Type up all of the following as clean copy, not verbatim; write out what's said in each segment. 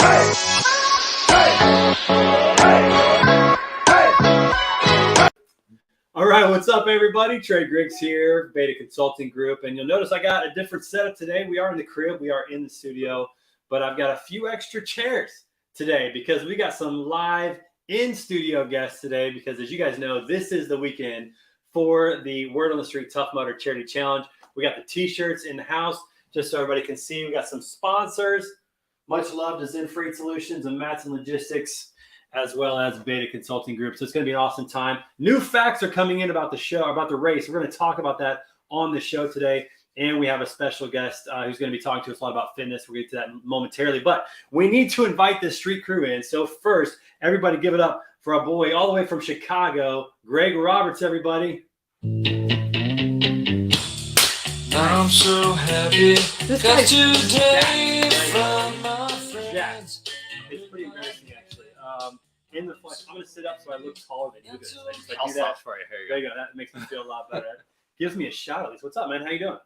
All right, what's up, everybody? Trey Griggs here, Beta Consulting Group, and you'll notice I got a different setup today. We are in the crib, we are in the studio, but I've got a few extra chairs today because we got some live in-studio guests today because, as you guys know, this is the weekend for the Word on the Street Tough Mudder Charity Challenge. We got the T-shirts in the house just so everybody can see. We got some sponsors. Much love to Zen Freight Solutions and Matson Logistics, as well as Beta Consulting Group. So it's going to be an awesome time. New facts are coming in about the show, about the race. We're going to talk about that on the show today. And we have a special guest who's going to be talking to us a lot about fitness. We'll get to that momentarily. But we need to invite this street crew in. So first, everybody give it up for our boy all the way from Chicago, Greg Roberts, everybody. I'm so happy that today from my friends. It's pretty embarrassing, actually. In the flesh, I'm going to sit up so I look taller than you do. I'll stop for you. There you go. That makes me feel a lot better. Gives me a shout at least. What's up, man? How you doing?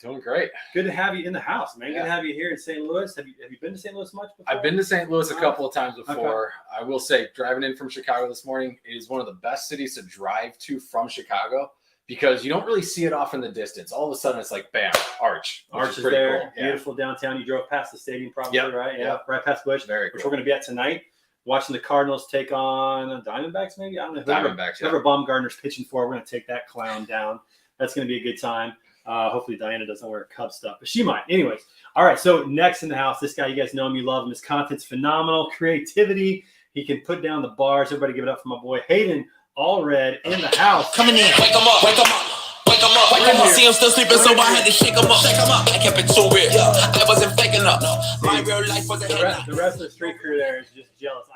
Doing great. Good to have you in the house, man. Yeah. Good to have you here in St. Louis. Have you been to St. Louis much before? I've been to St. Louis a couple of times before. Okay. I will say, driving in from Chicago this morning, it is one of the best cities to drive to from Chicago because you don't really see it off in the distance. All of a sudden, it's like, bam, Arch. Arch is pretty there. cool. Yeah. Beautiful downtown. You drove past the stadium probably, Yep. right? Yeah, Yep. right past Busch, Very which cool. we're going to be at tonight. Watching the Cardinals take on the Diamondbacks, maybe? I don't know. Diamondbacks, yeah. Whoever Baumgartner's pitching for, we're going to take that clown down. That's going to be a good time. Hopefully Diana doesn't wear Cub stuff, but she might. Anyways, all right, so next in the house, this guy, you guys know him, you love him. His content's phenomenal. Creativity. He can put down the bars. Everybody give it up for my boy Hayden Allred in the house. Coming in, wake 'em up, wake 'em up. Wake 'em up, wake 'em up. See him still sleeping, so I had to shake 'em up. Shake 'em up. I kept it too real. I wasn't faking up. My real life was a The rest of the street crew there is just jealous.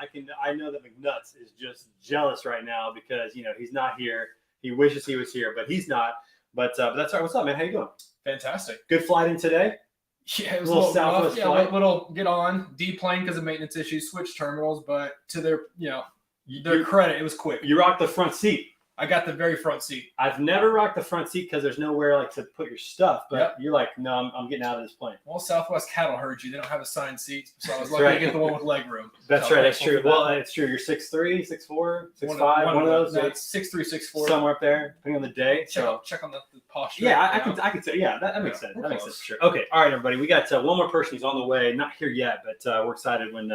I know that McNuts is just jealous right now because he's not here. He wishes he was here, but he's not. But that's all right. What's up, man? How you doing? Fantastic. Good flight in today. Yeah, it was A a little little Southwest rough. flight. Yeah, little get on deplane because of maintenance issues, switch terminals, but to their their credit, it was quick. You rocked the front seat. I got the very front seat. I've never rocked the front seat because there's nowhere to put your stuff. But Yep. you're like, no, I'm getting out of this plane. Well, Southwest Cattle herd you. They don't have assigned seats, so I was That's lucky right. to get the one with leg room. That's So right. That's thankful true. for Well, that. it's true. You're 6'3", 6'4", 6'5", One one of those. No, it's 6'3", 6'4". Somewhere up there, depending on the day. Check on the posture. Yeah, I can say, yeah, that makes sense. we're That makes close. sense. Sure. Okay. All right, everybody. We got one more person who's on the way. Not here yet, but we're excited when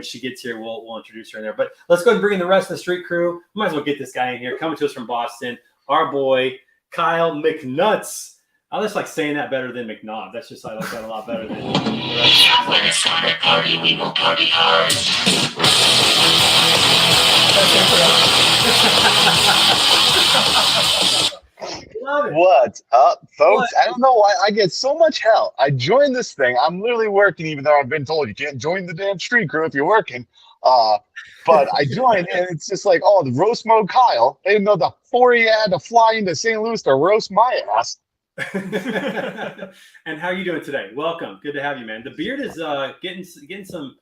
she gets here. We'll introduce her in there. But let's go ahead and bring in the rest of the street crew. Might as well get this guy in here. Coming to us from Boston, our boy Kyle McNuts. I just like saying that better than McNob. That's just I like that a lot better than the rest. When it's time to party, we will party hard. Love it. What's up, folks? What? I don't know why I get so much hell. I joined this thing. I'm literally working, even though I've been told you can't join the damn street crew if you're working. But I joined, and it's just like, oh, the roast mode Kyle. They didn't know the 4 he had to fly into St. Louis to roast my ass. And how are you doing today? Welcome. Good to have you, man. The beard is getting some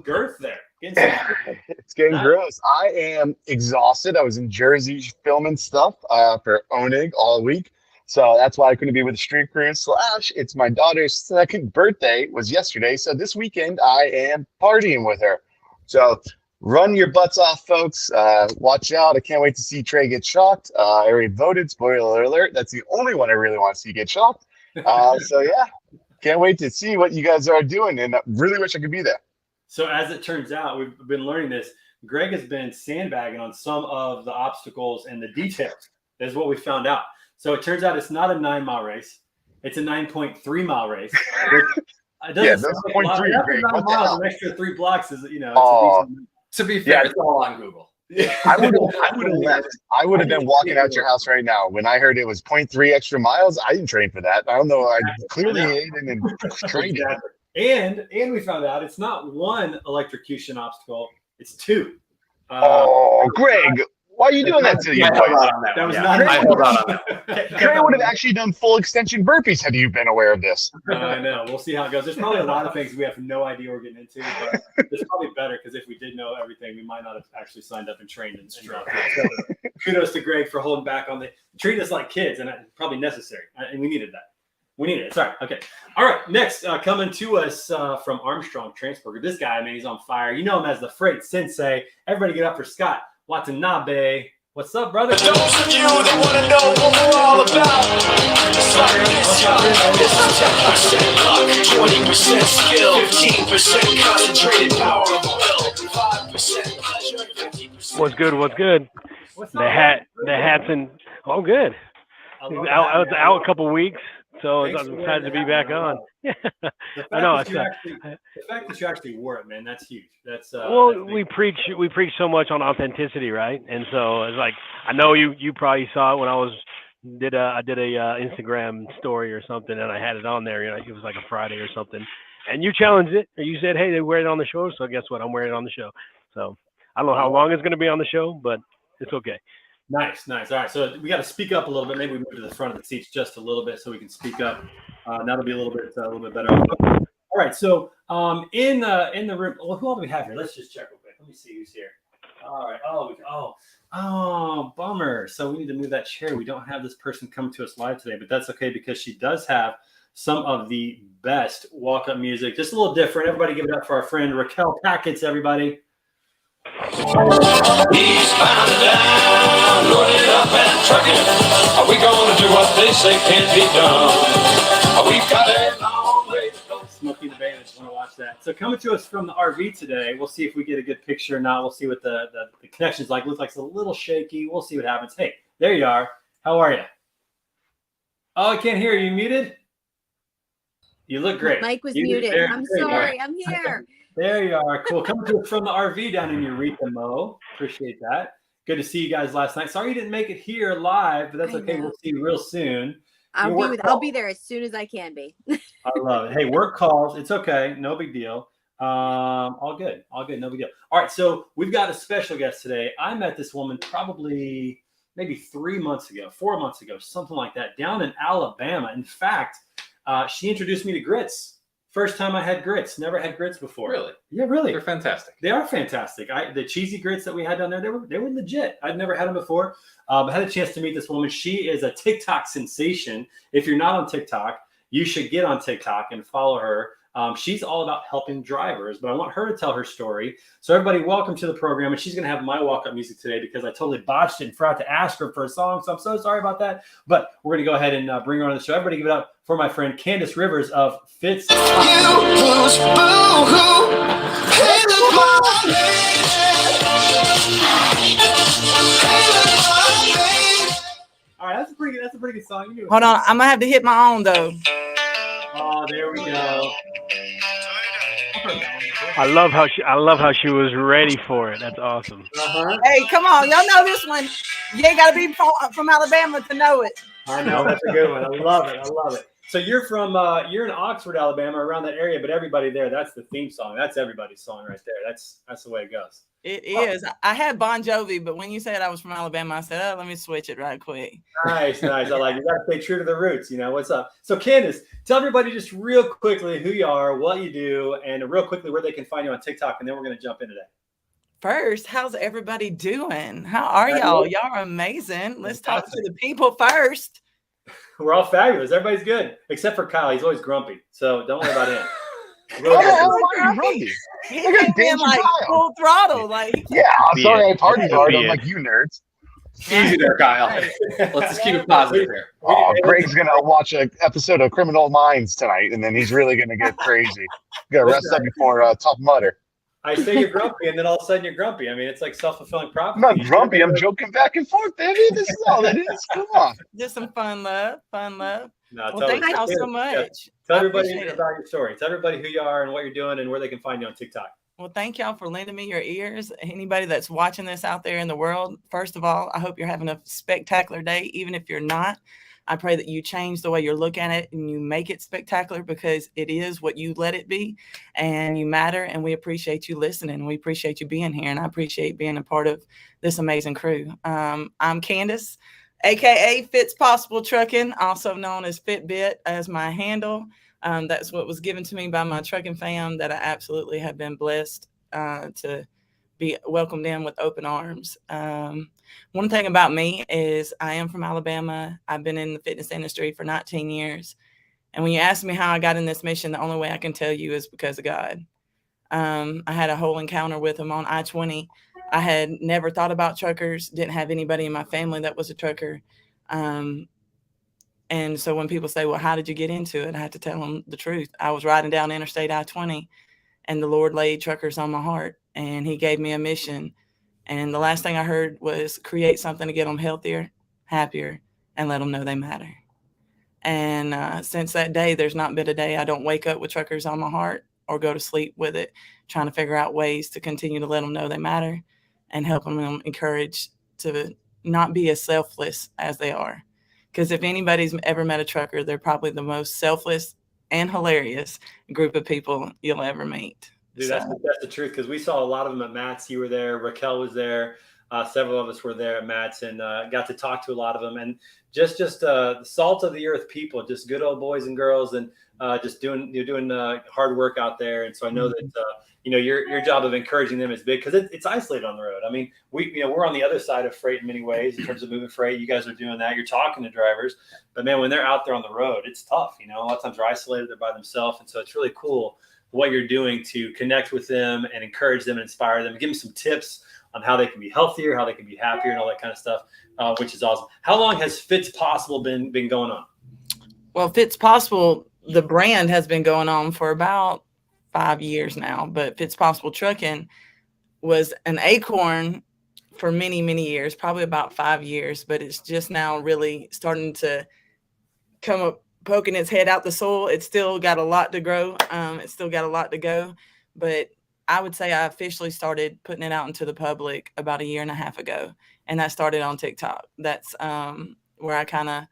girth there. It's getting Nice. gross. I am exhausted. I was in Jersey filming stuff for Onig all week. So that's why I couldn't be with the street crew. / it's my daughter's second birthday was yesterday. So this weekend I am partying with her. So run your butts off, folks. Watch out. I can't wait to see Trey get shocked. I already voted. Spoiler alert. That's the only one I really want to see get shocked. So yeah, can't wait to see what you guys are doing. And I really wish I could be there. So as it turns out, we've been learning this. Greg has been sandbagging on some of the obstacles and the details. Is what we found out. So it turns out it's not a 9-mile race. It's a 9.3-mile race. It doesn't Yeah, sound that's like a lot. 0.3, After Greg. 9 What the miles, hell? an extra 3 blocks is, it's Oh. a decent. To be fair, Yeah. it's all on Google. I would have left. I would have been walking out your house right now. When I heard it was 0.3 extra miles, I didn't train for that. I don't know. I clearly ate and trained it. Exactly. And we found out it's not one electrocution obstacle, it's 2. Oh, Greg, why are you doing that to you? I held out on that That one, was yeah. not I held out on that. Trey would have actually done full extension burpees had you been aware of this. I know. We'll see how it goes. There's probably a lot of things we have no idea we're getting into, but it's probably better because if we did know everything, we might not have actually signed up and trained and gone through it. So kudos to Greg for holding back on treat us like kids, and probably necessary, and we needed that. We need it. Sorry. Okay. All right. Next, coming to us from Armstrong Transport. This guy, man, he's on fire. You know him as the Freight Sensei. Everybody get up for Scott Watanabe. What's up, brother? Those of you that want to know what we're all about, it's like this, y'all. This is 10% luck, 20% skill, 15% concentrated power of will, 5% pleasure, 50%. What's good? What's good? What's The hat's in. Oh, good. I was out a couple weeks, so I'm excited to be back on. I know. The fact that you actually wore it, man, that's huge. That's we preach so much on authenticity, right? And so it's like I know you probably saw it when I did a Instagram story or something, and I had it on there. You know, it was like a Friday or something, and you challenged it, or you said, "Hey, they wear it on the show." So guess what? I'm wearing it on the show. So I don't know how long it's going to be on the show, but it's okay. Nice. All right, so we got to speak up a little bit. Maybe we move to the front of the seats just a little bit so we can speak up. That'll be a little bit better. All right, so in the room, well, who all do we have here? Let's just check real quick. Let me see who's here. All right. Oh, bummer. So we need to move that chair. We don't have this person come to us live today, but that's okay because she does have some of the best walk-up music. Just a little different. Everybody give it up for our friend Raquel Packets, everybody. Eastbound and down, loaded up and trucking. Are we gonna do what they say can't be done? We've got a long way to go. Smokey the Band, I just want to watch that. So coming to us from the RV today, we'll see if we get a good picture or not. We'll see what the connection's like. Looks like it's a little shaky. We'll see what happens. Hey, there you are. How are you? Oh, I can't hear you. You muted? You look great. Mike was muted. I'm sorry. I'm here. There you are. Cool. Coming to us from the RV down in Eureka, Mo. Appreciate that. Good to see you guys last night. Sorry you didn't make it here live, but that's okay. We'll see you real soon. I'll be there as soon as I can be. I love it. Hey, work calls. It's okay. No big deal. All good. No big deal. All right. So we've got a special guest today. I met this woman probably maybe 4 months ago, something like that, down in Alabama. In fact, she introduced me to grits. First time I had grits. Never had grits before. Really? Yeah, really. They're fantastic. They are fantastic. The cheesy grits that we had down there, they were legit. I'd never had them before. I had a chance to meet this woman. She is a TikTok sensation. If you're not on TikTok, you should get on TikTok and follow her. She's all about helping drivers, but I want her to tell her story. So everybody, welcome to the program. And she's going to have my walk-up music today because I totally botched it and forgot to ask her for a song. So I'm so sorry about that. But we're going to go ahead and bring her on the show. Everybody give it up for my friend Candace Rivers of Fitz. You lose, boo-hoo. Hey, look, my lady. Hey, look, my lady. All right, that's a pretty good song. You Hold on, I'm gonna have to hit my own though. Oh, there we go. I love how she was ready for it. That's awesome. Uh-huh. Hey, come on, y'all know this one. You ain't gotta be from Alabama to know it. I know, that's a good one. I love it. So you're in Oxford, Alabama, around that area, but everybody there, that's the theme song. That's everybody's song right there. That's the way it goes. It is. I had Bon Jovi, but when you said I was from Alabama, I said, oh, let me switch it right quick. Nice. I like it. You got to stay true to the roots. You know, what's up? So Candace, tell everybody just real quickly who you are, what you do, and real quickly where they can find you on TikTok, and then we're going to jump into that. First, how's everybody doing? How are y'all? Y'all are amazing. Let's talk to the people first. We're all fabulous. Everybody's good, except for Kyle. He's always grumpy, so don't worry about him. He came in like full throttle. Like, yeah, I'm sorry I partied hard. I'm like, you nerds. Easy there, Kyle. Let's just keep it positive here. Oh, Greg's going to watch an episode of Criminal Minds tonight, and then he's really going to get crazy. Got to rest up before Tough Mudder. I say you're grumpy, and then all of a sudden you're grumpy. I mean, it's like self-fulfilling prophecy. I'm not grumpy. I'm joking back and forth, baby. This is all it is. Come on. Just some fun love. No, well, thank y'all so much. Yeah. Tell everybody about your story. Tell everybody who you are and what you're doing and where they can find you on TikTok. Well, thank y'all for lending me your ears. Anybody that's watching this out there in the world, first of all, I hope you're having a spectacular day. Even if you're not, I pray that you change the way you're looking at it and you make it spectacular because it is what you let it be and you matter. And we appreciate you listening. We appreciate you being here. And I appreciate being a part of this amazing crew. I'm Candace, AKA Fitz Possible Trucking, also known as Fitbit as my handle. That's what was given to me by my trucking fam that I absolutely have been blessed to be welcomed in with open arms. One thing about me is I am from Alabama. I've been in the fitness industry for 19 years. And when you ask me how I got in this mission, the only way I can tell you is because of God. I had a whole encounter with him on I-20. I had never thought about truckers, didn't have anybody in my family that was a trucker. And so when people say, well, how did you get into it? I had to tell them the truth. I was riding down Interstate I-20 and the Lord laid truckers on my heart and he gave me a mission. And the last thing I heard was create something to get them healthier, happier, and let them know they matter. And since that day, there's not been a day I don't wake up with truckers on my heart or go to sleep with it, trying to figure out ways to continue to let them know they matter and helping them encourage to not be as selfless as they are. Because if anybody's ever met a trucker, they're probably the most selfless and hilarious group of people you'll ever meet. Dude, that's the truth, because we saw a lot of them at Matt's. You were there. Raquel was there. Several of us were there at Matt's and got to talk to a lot of them. And just the salt of the earth people, just good old boys and girls, and just doing hard work out there. And so I know that your job of encouraging them is big, because it's isolated on the road. I mean, we're on the other side of freight in many ways in terms of moving freight. You guys are doing that. You're talking to drivers, but man, when they're out there on the road, it's tough. A lot of times they're isolated, they're by themselves, and so it's really cool what you're doing to connect with them and encourage them and inspire them and give them some tips on how they can be healthier, how they can be happier, and all that kind of stuff, which is awesome. How long has Fits Possible been going on? Well, Fits Possible, the brand has been going on for about 5 years now, but Fits Possible Trucking was an acorn for many, many years, probably about 5 years, but it's just now really starting to come up, poking its head out the soil. It's still got a lot to grow. It's still got a lot to go, but I would say I officially started putting it out into the public about 1.5 years ago. And that started on TikTok. That's where I kind of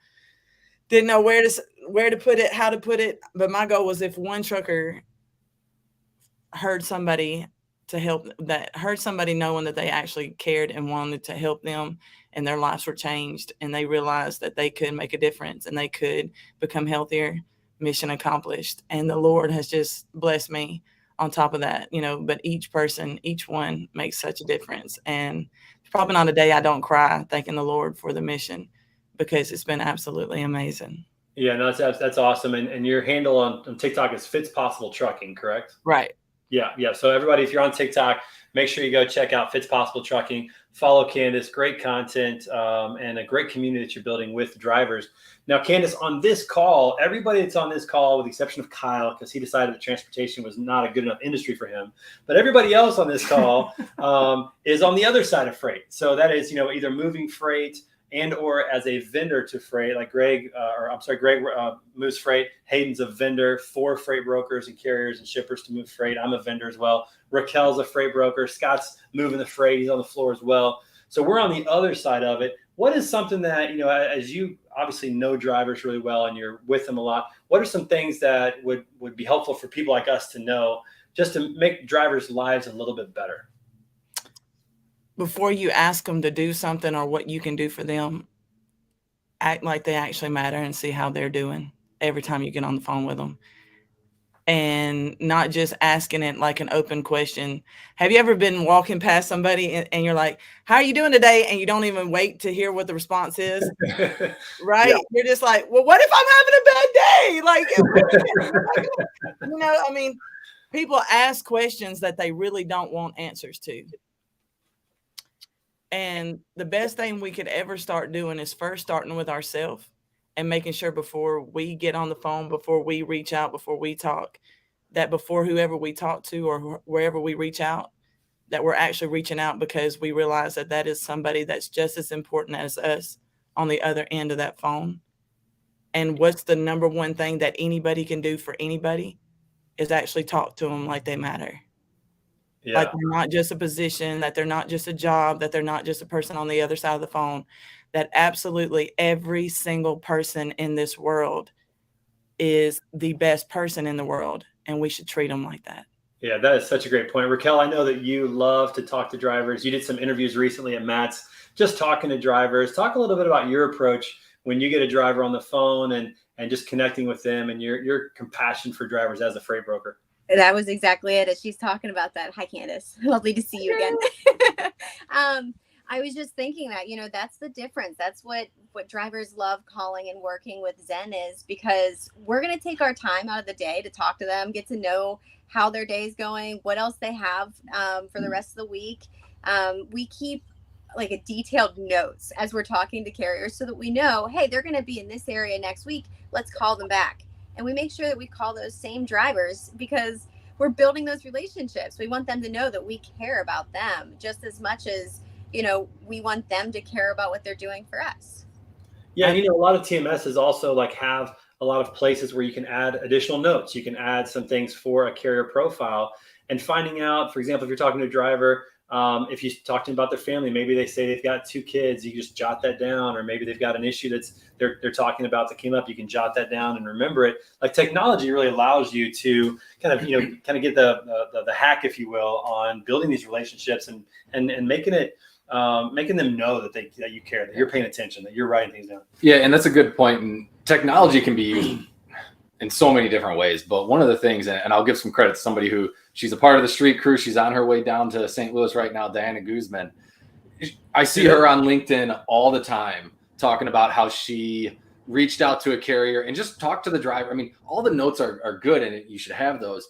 didn't know where to put it, how to put it. But my goal was, if one trucker heard somebody knowing that they actually cared and wanted to help them and their lives were changed and they realized that they could make a difference and they could become healthier, mission accomplished. And the Lord has just blessed me on top of that, but each one makes such a difference. And probably not a day I don't cry thanking the Lord for the mission, because it's been absolutely amazing. Yeah, no, that's awesome. And your handle on TikTok is Fits Possible Trucking, correct? Right. Yeah. So everybody, if you're on TikTok, make sure you go check out Fits Possible Trucking. Follow Candace. Great content and a great community that you're building with drivers. Now, Candace, on this call, everybody that's on this call, with the exception of Kyle, because he decided that transportation was not a good enough industry for him, but everybody else on this call is on the other side of freight. So that is, either moving freight and or as a vendor to freight, like Greg moves freight. Hayden's a vendor for freight brokers and carriers and shippers to move freight. I'm a vendor as well. Raquel's a freight broker. Scott's moving the freight. He's on the floor as well. So we're on the other side of it. What is something that, as you obviously know drivers really well and you're with them a lot, what are some things that would be helpful for people like us to know, just to make drivers' lives a little bit better? Before you ask them to do something or what you can do for them, act like they actually matter and see how they're doing every time you get on the phone with them. And not just asking it like an open question. Have you ever been walking past somebody and you're like, how are you doing today? And you don't even wait to hear what the response is. Right? Yeah. You're just like, well, what if I'm having a bad day? Like, people ask questions that they really don't want answers to. And the best thing we could ever start doing is first starting with ourselves and making sure before we get on the phone, before we reach out, before we talk, that before whoever we talk to or wherever we reach out, that we're actually reaching out because we realize that is somebody that's just as important as us on the other end of that phone. And what's the number one thing that anybody can do for anybody is actually talk to them like they matter. Yeah. Like they're not just a position, that they're not just a job, that they're not just a person on the other side of the phone, that absolutely every single person in this world is the best person in the world, and we should treat them like that. Yeah, that is such a great point. Raquel, I know that you love to talk to drivers. You did some interviews recently at Matt's, just talking to drivers. Talk a little bit about your approach when you get a driver on the phone and just connecting with them and your compassion for drivers as a freight broker. That was exactly it. She's talking about that. Hi, Candace. Lovely to see you again. I was just thinking that, that's the difference. That's what what drivers love calling and working with Zen is because we're going to take our time out of the day to talk to them, get to know how their day is going, what else they have for the rest of the week. We keep like a detailed notes as we're talking to carriers so that we know, hey, they're going to be in this area next week. Let's call them back. And we make sure that we call those same drivers because we're building those relationships. We want them to know that we care about them just as much as, we want them to care about what they're doing for us. Yeah, and a lot of TMSs also like have a lot of places where you can add additional notes. You can add some things for a carrier profile and finding out, for example, if you're talking to a driver, if you talk to them about their family, maybe they say they've got 2 kids, you just jot that down, or maybe they've got an issue they're talking about that came up, you can jot that down and remember it. Like technology really allows you to kind of get the hack, if you will, on building these relationships and making them know that you care, that you're paying attention, that you're writing things down. Yeah, and that's a good point. And technology can be used in so many different ways. But one of the things, and I'll give some credit to somebody who she's a part of the street crew. She's on her way down to St. Louis right now, Diana Guzman. I see her on LinkedIn all the time talking about how she reached out to a carrier and just talked to the driver. I mean, all the notes are good and you should have those.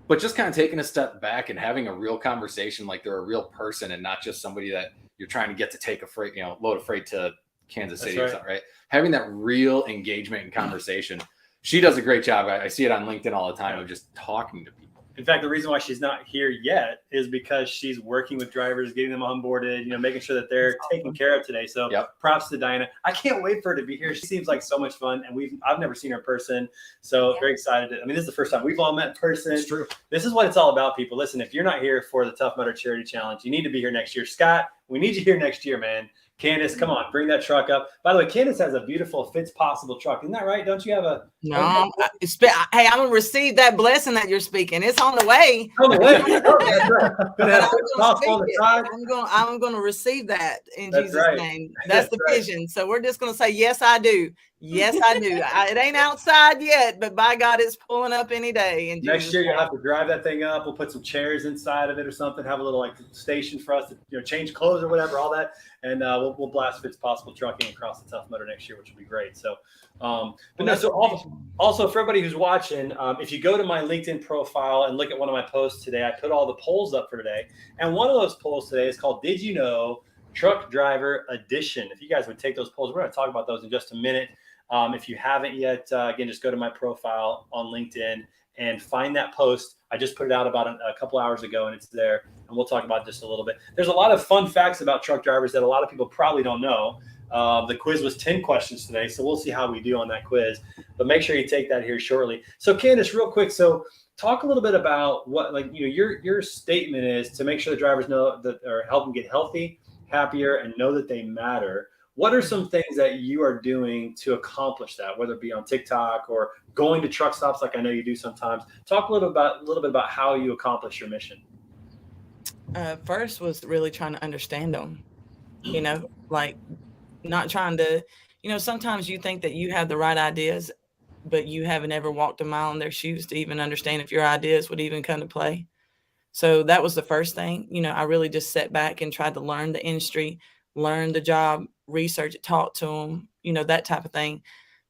But just kind of taking a step back and having a real conversation like they're a real person and not just somebody that you're trying to get to take a freight, load of freight to Kansas City or something, right? Having that real engagement and conversation. She does a great job. I see it on LinkedIn all the time of just talking to people. In fact, the reason why she's not here yet is because she's working with drivers, getting them onboarded, making sure that they're taken care of today. So props to Diana. I can't wait for her to be here. She seems like so much fun, and I've never seen her in person. So very excited. This is the first time we've all met in person. It's true. This is what it's all about, people. Listen, if you're not here for the Tough Mudder Charity Challenge, you need to be here next year. Scott, we need you here next year, man. Candace, come on, bring that truck up. By the way, Candace has a beautiful Fits Possible truck. Isn't that right? Don't you have a? No. Hey, I'm gonna receive that blessing that you're speaking. It's on the way. On the way. I'm gonna receive that in That's Jesus' right. name. That's the vision. So we're just gonna say, yes, I do. Yes, I do. It ain't outside yet, but by God, it's pulling up any day. And next year, you'll have to drive that thing up. We'll put some chairs inside of it or something. Have a little station for us to change clothes or whatever, all that, and we'll blast Fits Possible trucking across the Tough Mudder next year, which would be great. So, also for everybody who's watching, if you go to my LinkedIn profile and look at one of my posts today, I put all the polls up for today, and one of those polls today is called "Did You Know Truck Driver Edition?" If you guys would take those polls, we're going to talk about those in just a minute. If you haven't yet, again, just go to my profile on LinkedIn and find that post. I just put it out about a couple hours ago, and it's there. And we'll talk about it just a little bit. There's a lot of fun facts about truck drivers that a lot of people probably don't know. The quiz was 10 questions today, so we'll see how we do on that quiz. But make sure you take that here shortly. So, Candace, real quick, so talk a little bit about what, your statement is to make sure the drivers know that, or help them get healthy, happier, and know that they matter. What are some things that you are doing to accomplish that, whether it be on TikTok or going to truck stops like I know you do sometimes? Talk a little bit about how you accomplish your mission. First was really trying to understand them, like not trying to, sometimes you think that you have the right ideas, but you haven't ever walked a mile in their shoes to even understand if your ideas would even come to play. So that was the first thing. I really just sat back and tried to learn the industry, learn the job, research it, talk to them, that type of thing.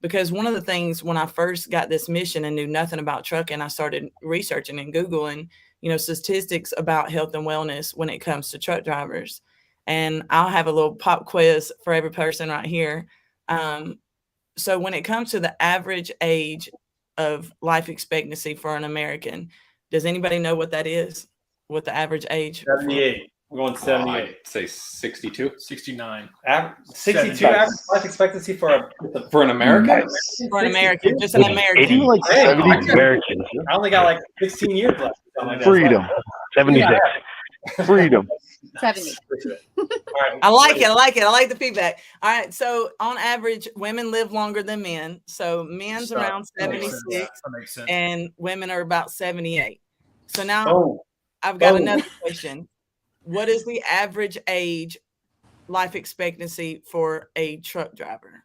Because one of the things when I first got this mission and knew nothing about trucking, I started researching and Googling, statistics about health and wellness when it comes to truck drivers. And I'll have a little pop quiz for every person right here. So when it comes to the average age of life expectancy for an American, does anybody know what that is? What the average age? 78. We're going 78. I'd say 62. 69. 62 average life expectancy for an American? Nice. For an American, just an American. Like 70. Americans. I only got like 16 years left. Like Freedom. 76. Freedom. 70. All right. I like it. I like the feedback. All right. So on average, women live longer than men. So men's around 76 That makes sense. and women are about 78. So now I've got another question. What is the average age life expectancy for a truck driver?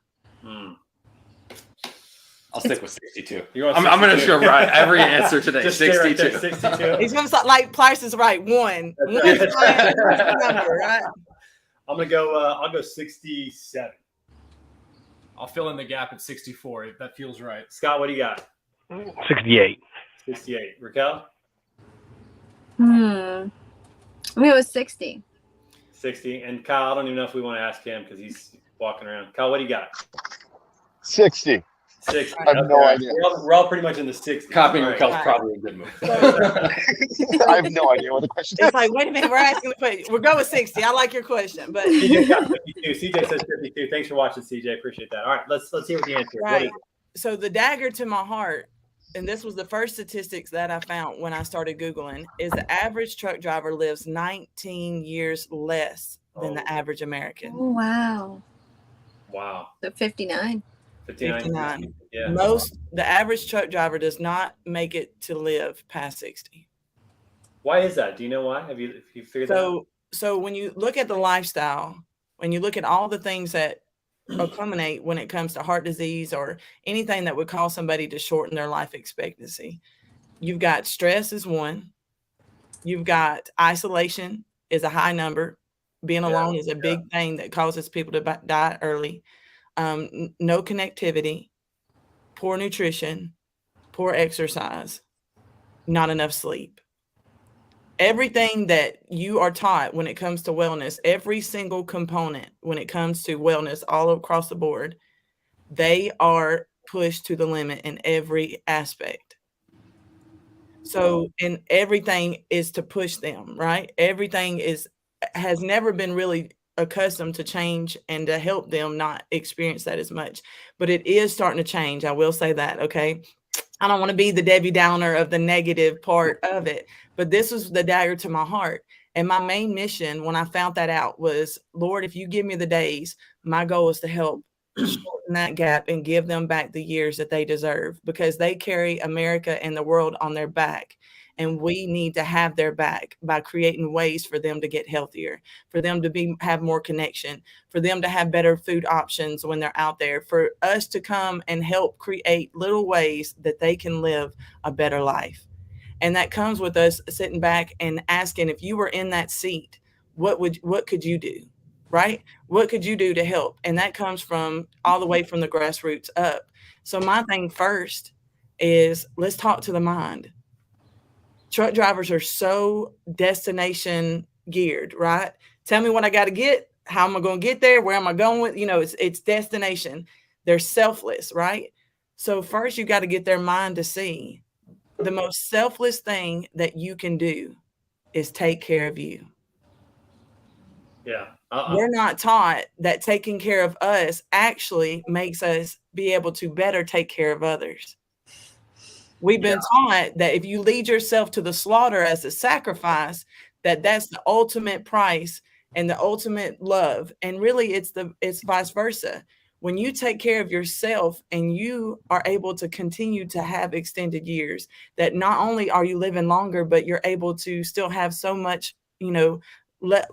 I'll stick with 62. I'm going to show every answer today. Just stay right 62. there, 62. He's going to start like Price is Right. One number, right? I'm gonna go. I'll go 67. I'll fill in the gap at 64. If that feels right. Scott, what do you got? 68. 68. Raquel? I mean, it was 60. 60. And Kyle, I don't even know if we want to ask him because he's walking around. Kyle, what do you got? 60. 60. I have no idea. We're all pretty much in the 60s. Copying All Raquel's Right. probably a good move. I have no idea what the question is. It's like, wait a minute, we're asking the question. We'll go with 60. I like your question, but CJ got 52. CJ says 52. Thanks for watching, CJ. Appreciate that. All right, let's hear what the answer is. What right. is it? So the dagger to my heart, and this was the first statistics that I found when I started Googling, is the average truck driver lives 19 years less than the average American. Oh, wow. Wow. So 59. 59. Yeah. The average truck driver does not make it to live past 60. Why is that? Do you know why? Have you figured that out? So when you look at the lifestyle, when you look at all the things that accumulate when it comes to heart disease or anything that would cause somebody to shorten their life expectancy, you've got stress is one. You've got isolation is a high number. Being alone is a big thing that causes people to die early. No connectivity, poor nutrition, poor exercise, not enough sleep. Everything that you are taught when it comes to wellness, every single component when it comes to wellness all across the board, they are pushed to the limit in every aspect. So, and everything is to push them, right? Everything has never been really accustomed to change and to help them not experience that as much. But it is starting to change. I will say that, okay? I don't want to be the Debbie Downer of the negative part of it, but this was the dagger to my heart. And my main mission when I found that out was, Lord, if you give me the days, my goal is to help shorten that gap and give them back the years that they deserve, because they carry America and the world on their back. And we need to have their back by creating ways for them to get healthier, for them to have more connection, for them to have better food options when they're out there, for us to come and help create little ways that they can live a better life. And that comes with us sitting back and asking, if you were in that seat, what could you do? Right? What could you do to help? And that comes from all the way from the grassroots up. So my thing first is, let's talk to the mind. Truck drivers are so destination geared, right? Tell me what I got to get. How am I going to get there? Where am I going with? It's destination. They're selfless, right? So first you got to get their mind to see the most selfless thing that you can do is take care of you. Yeah. We're not taught that taking care of us actually makes us be able to better take care of others. We've been taught that if you lead yourself to the slaughter as a sacrifice, that's the ultimate price and the ultimate love. And really it's vice versa. When you take care of yourself and you are able to continue to have extended years, that not only are you living longer, but you're able to still have so much,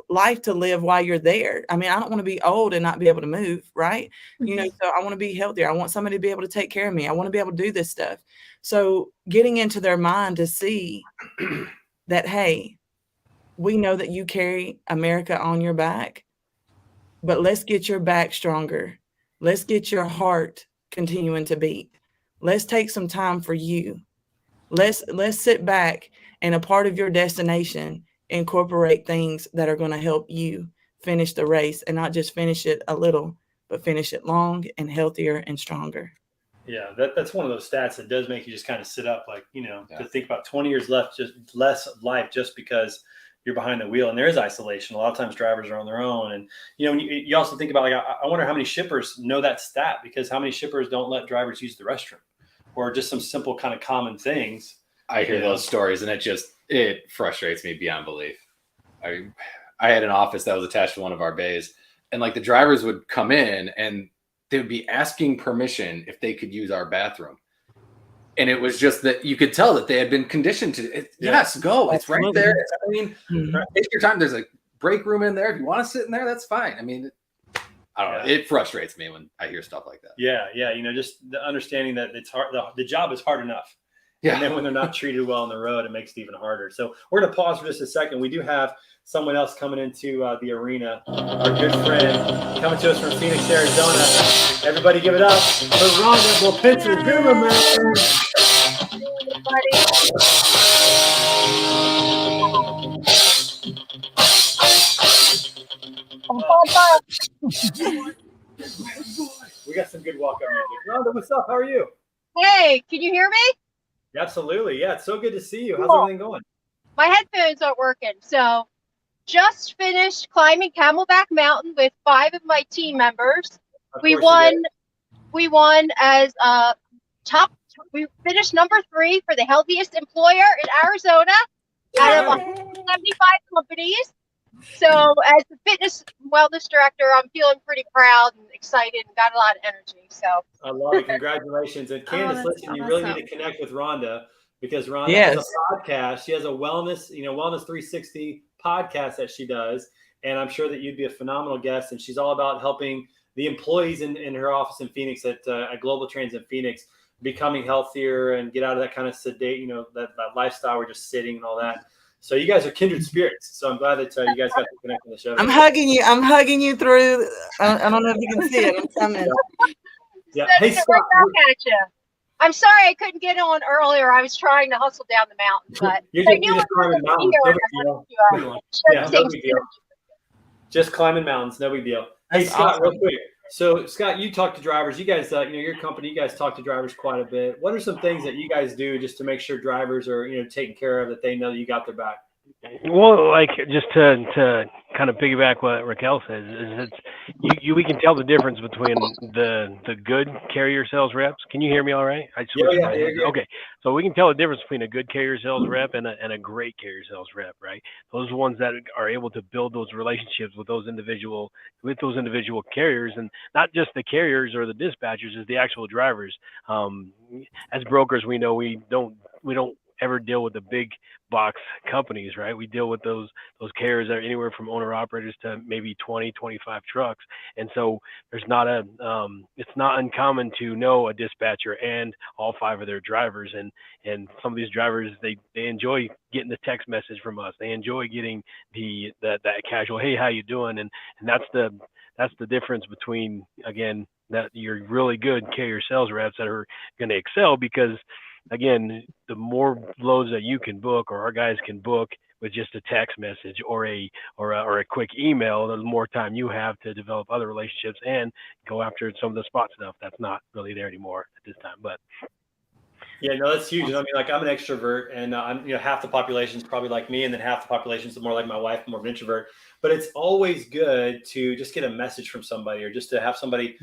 life to live while you're there. I mean, I don't want to be old and not be able to move, right? So I want to be healthier. I want somebody to be able to take care of me. I want to be able to do this stuff. So getting into their mind to see that, hey, we know that you carry America on your back, but let's get your back stronger. Let's get your heart continuing to beat. Let's take some time for you. Let's sit back, and a part of your destination, incorporate things that are going to help you finish the race, and not just finish it a little, but finish it long and healthier and stronger. Yeah, that's one of those stats that does make you just kind of sit up, like, to think about 20 years left, just less life, just because you're behind the wheel. And there is isolation. A lot of times drivers are on their own. And, you also think about, like, I wonder how many shippers know that stat, because how many shippers don't let drivers use the restroom, or just some simple kind of common things. I hear those stories, and it frustrates me beyond belief. I had an office that was attached to one of our bays, and like the drivers would come in and they would be asking permission if they could use our bathroom. And it was just that you could tell that they had been conditioned to, yes, go. It's right there. Take your time. There's a break room in there. If you want to sit in there, that's fine. I mean, I don't know. It frustrates me when I hear stuff like that. Yeah. Just the understanding that it's hard. The job is hard enough. Yeah. And then when they're not treated well on the road, it makes it even harder. So we're going to pause for just a second. We do have someone else coming into the arena. Our good friend coming to us from Phoenix, Arizona. Everybody give it up for Rhonda Volpinson Zimmerman. We got some good walk-up music. Rhonda, what's up? How are you? Hey, can you hear me? Absolutely. Yeah, it's so good to see you. How's Cool. everything going? My headphones aren't working. So just finished climbing Camelback Mountain with 5 of my team members. We won as we finished number 3 for the healthiest employer in Arizona out of 175 companies. So as the fitness wellness director, I'm feeling pretty proud and excited and got a lot of energy. So I love it. Congratulations. And Candace, that's listen, you really need to connect with Rhonda because Rhonda Yes. has a podcast. She has a wellness 360 podcast that she does. And I'm sure that you'd be a phenomenal guest. And she's all about helping the employees in her office in Phoenix at Global Trains in Phoenix becoming healthier and get out of that kind of sedate, that lifestyle where just sitting and all that. So you guys are kindred spirits. So I'm glad that you guys got to connect on the show. I'm hugging you. I'm hugging you through. I don't know if you can see it. I'm coming. Yeah. Sending Hey, it Scott. right back at you. I'm sorry I couldn't get on earlier. I was trying to hustle down the mountain, but You're I just, knew you're just it was climbing mountains. here. No big deal. Yeah, no Same big deal. Just climbing mountains. No big deal. Hey, That's Scott, awesome. real quick. So, Scott, you talk to drivers. You guys, your company, you guys talk to drivers quite a bit. What are some things that you guys do just to make sure drivers are, taken care of, that they know you got their back? Well, like just to kind of piggyback what Raquel says, is we can tell the difference between the good carrier sales reps. Can you hear me all right? I switched my head. Okay, so we can tell the difference between a good carrier sales rep and a great carrier sales rep, right? Those are ones that are able to build those relationships with those individual carriers, and not just the carriers or the dispatchers, is the actual drivers. As brokers, we know we don't ever deal with the big box companies, right? We deal with those carriers that are anywhere from owner operators to maybe 20, 25 trucks. And so there's not it's not uncommon to know a dispatcher and all 5 of their drivers. And some of these drivers, they enjoy getting the text message from us. They enjoy getting that casual, hey, how you doing? And that's the difference between, again, that you're really good carrier sales reps that are going to excel, because again, the more loads that you can book, or our guys can book with just a text message or a quick email, the more time you have to develop other relationships and go after some of the spot stuff that's not really there anymore at this time. But yeah, no, that's huge. I mean, like, I'm an extrovert, and I'm, half the population is probably like me, and then half the population is more like my wife, more of an introvert. But it's always good to just get a message from somebody, or just to have somebody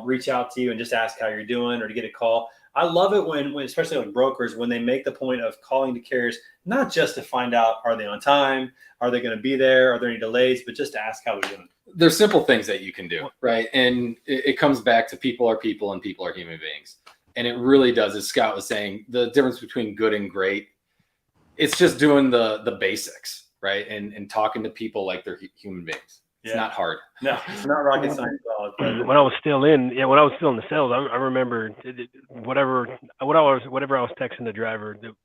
reach out to you and just ask how you're doing, or to get a call. I love it when especially like brokers, when they make the point of calling the carriers, not just to find out, are they on time? Are they going to be there? Are there any delays? But just to ask how they're doing. There's simple things that you can do, right? And it comes back to people are people and people are human beings. And it really does, as Scott was saying, the difference between good and great, it's just doing the basics, right? And talking to people like they're human beings. It's not hard. No, it's not rocket science at all. When I was still in the sales, I remember whatever I was texting the driver, the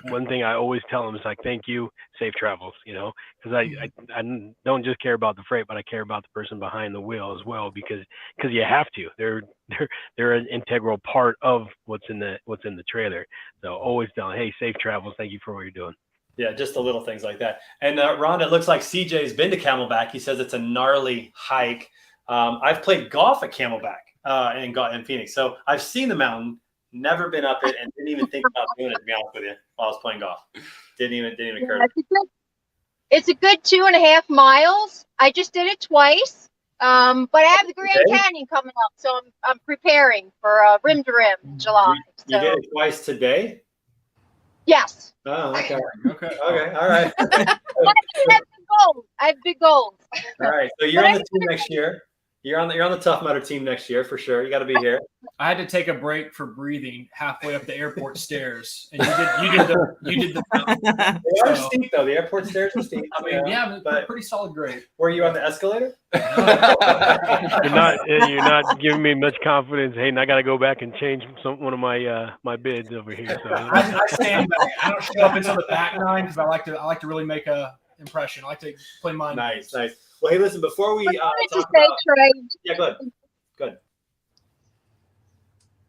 one thing I always tell them is like, thank you, safe travels, because I don't just care about the freight, but I care about the person behind the wheel as well, because you have to. They're an integral part of what's in the trailer. So always tell them, hey, safe travels, thank you for what you're doing. Yeah, just the little things like that. And Rhonda, it looks like CJ's been to Camelback. He says it's a gnarly hike. I've played golf at Camelback in Phoenix, so I've seen the mountain, never been up it, and didn't even think about doing it, to be honest with you, while I was playing golf. Didn't even occur. It's a good 2.5 miles. I just did it twice. But I have the Grand Canyon coming up, so I'm preparing for rim to rim in July. You did it twice today? Yes. Oh, okay. Okay. All right. I have big goals. All right. So you're on the team next year. You're on the Tough Mudder team next year for sure. You got to be here. I had to take a break for breathing halfway up the airport stairs, and you did the. They are steep though. The airport stairs are steep. I mean, yeah, but pretty solid grade. Were you on the escalator? You're not giving me much confidence, Hayden. I got to go back and change one of my bids over here. So. I stand back. I don't show up until the back nine because I like to really make a impression. I like to play mine. Nice. Well, hey, listen. Before we I wanted to talk say, about, Trey, yeah, go ahead.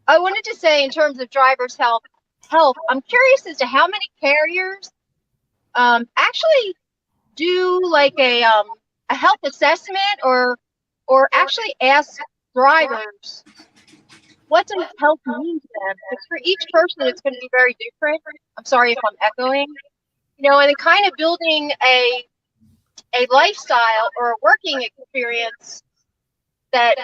I wanted to say in terms of drivers' health, I'm curious as to how many carriers actually do like a health assessment or actually ask drivers what does health mean to them. Because for each person, it's going to be very different. I'm sorry if I'm echoing. And then kind of building a lifestyle or a working experience that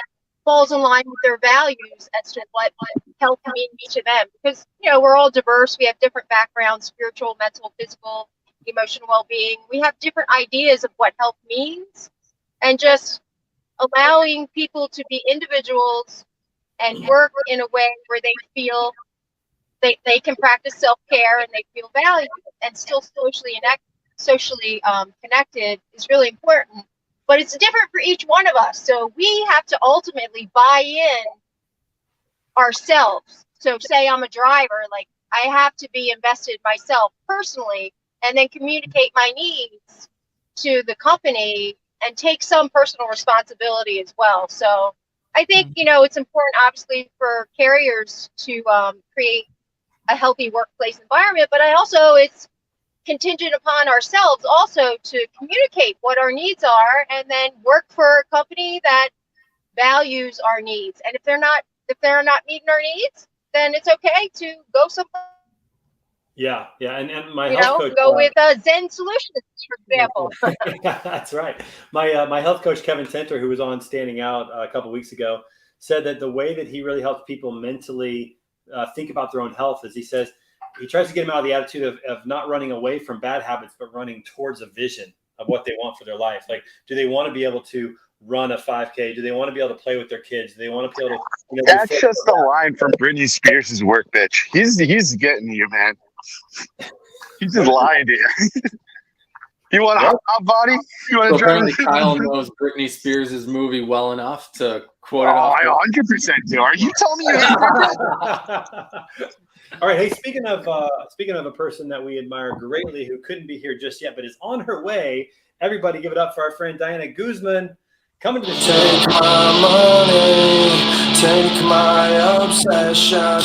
falls in line with their values as to what health means to each of them. Because, we're all diverse. We have different backgrounds, spiritual, mental, physical, emotional well-being. We have different ideas of what health means. And just allowing people to be individuals and work in a way where they feel they can practice self-care and they feel valued and still socially connected is really important. But it's different for each one of us. So we have to ultimately buy in ourselves. So say I'm a driver, like I have to be invested myself personally and then communicate my needs to the company and take some personal responsibility as well. So I think, it's important, obviously, for carriers to create a healthy workplace environment, but it's contingent upon ourselves also to communicate what our needs are and then work for a company that values our needs. And if they're not meeting our needs, then it's okay to go somewhere. Yeah, and my health coach go with Zen Solutions, for example. That's right. My health coach Kevin Tenter, who was on Standing Out a couple weeks ago, said that the way that he really helps people mentally think about their own health is he says he tries to get them out of the attitude of not running away from bad habits, but running towards a vision of what they want for their life. Like, do they want to be able to run a 5K? Do they want to be able to play with their kids? Do they want to be able to? That's just the line from Britney Spears' work, bitch. He's getting you, man. He's just lying to you. You want a hot body? You want to drive? Apparently, Kyle knows Britney Spears' movie well enough to quote it off. I 100% do. Are you telling me you hate Britney? All right. Hey, speaking of a person that we admire greatly who couldn't be here just yet, but is on her way. Everybody, give it up for our friend Diana Guzman coming to the show. Take my money, take my obsession.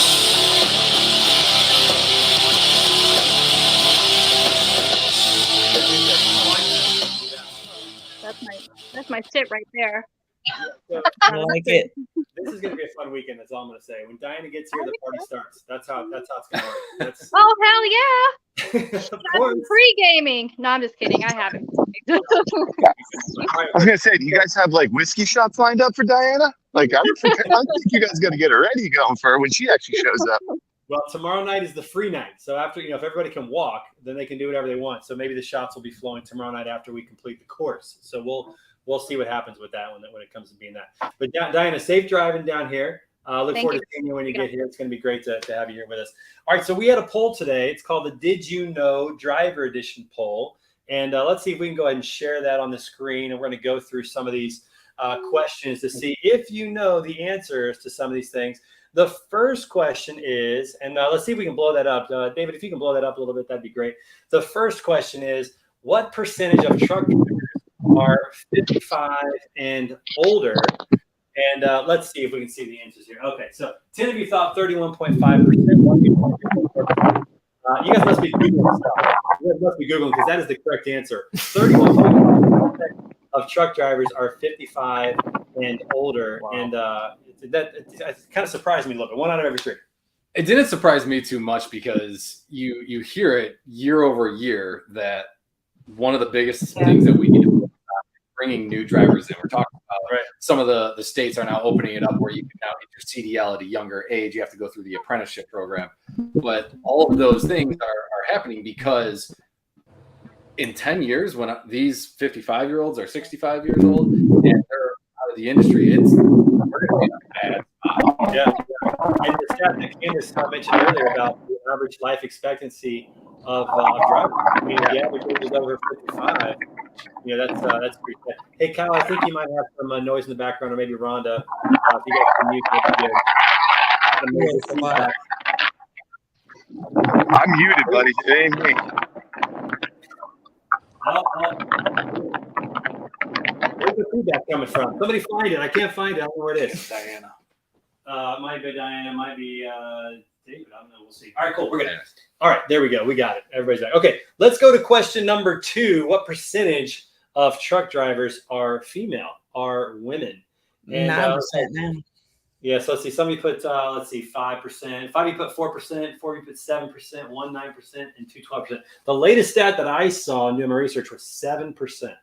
That's my sit right there. So, I like it. This is going to be a fun weekend. That's all I'm going to say. When Diana gets here, the party starts. That's how it's going to work. Oh, hell yeah. Of That's course. free gaming. No, I'm just kidding. I haven't. I was gonna say, do you guys have like whiskey shots lined up for Diana? Like, I think you guys got to get her ready going for her when she actually shows up. Well, tomorrow night is the free night. So after, if everybody can walk, then they can do whatever they want. So maybe the shots will be flowing tomorrow night after we complete the course. So we'll see what happens with that when it comes to being that. But Diana, safe driving down here. Look Thank forward you. to seeing you when you get here. It's going to be great to have you here with us. All right, so we had a poll today. It's called the Did You Know Driver Edition poll. And let's see if we can go ahead and share that on the screen. And we're going to go through some of these questions to see if you know the answers to some of these things. The first question is, and let's see if we can blow that up. David, if you can blow that up a little bit, that'd be great. The first question is, what percentage of truck drivers are 55 and older? And let's see if we can see the answers here. Okay, so 10 of you thought 31.5%. You guys must be Googling stuff. You guys must be Googling because that is the correct answer. 31.5% of truck drivers are 55 and older. Wow. And it kind of surprised me a little bit. 1 out of every 3. It didn't surprise me too much because you hear it year over year that one of the biggest things that we need to do is bringing new drivers in. We're talking about some of the states are now opening it up where you can now get your CDL at a younger age. You have to go through the apprenticeship program. But all of those things are happening because in 10 years, when these 55-year-olds are 65 years old and they're for the industry, it's we're gonna be in a bad spot. Yeah. And the stat that Candace mentioned earlier about the average life expectancy of drivers. I mean, the average age is over 55. That's pretty sad. Hey, Kyle, I think you might have some noise in the background, or maybe Rhonda. If you guys can mute, that'd be good. Some major feedback. I'm muted, buddy. It ain't me. Where's the feedback coming from? Somebody find it. I can't find it. I don't know where it is. Diana. It might be Diana. It might be David. I don't know. We'll see. All right, cool. We're good. All right, there we go. We got it. Everybody's back. Okay, let's go to question number 2. What percentage of truck drivers are female, are women? And 9% now. yeah, so let's see. Some of you put, 5%. 5 of you put 4%. 4 of you put 7%. 1 9%, and 2 12%. The latest stat that I saw in doing my research was 7%.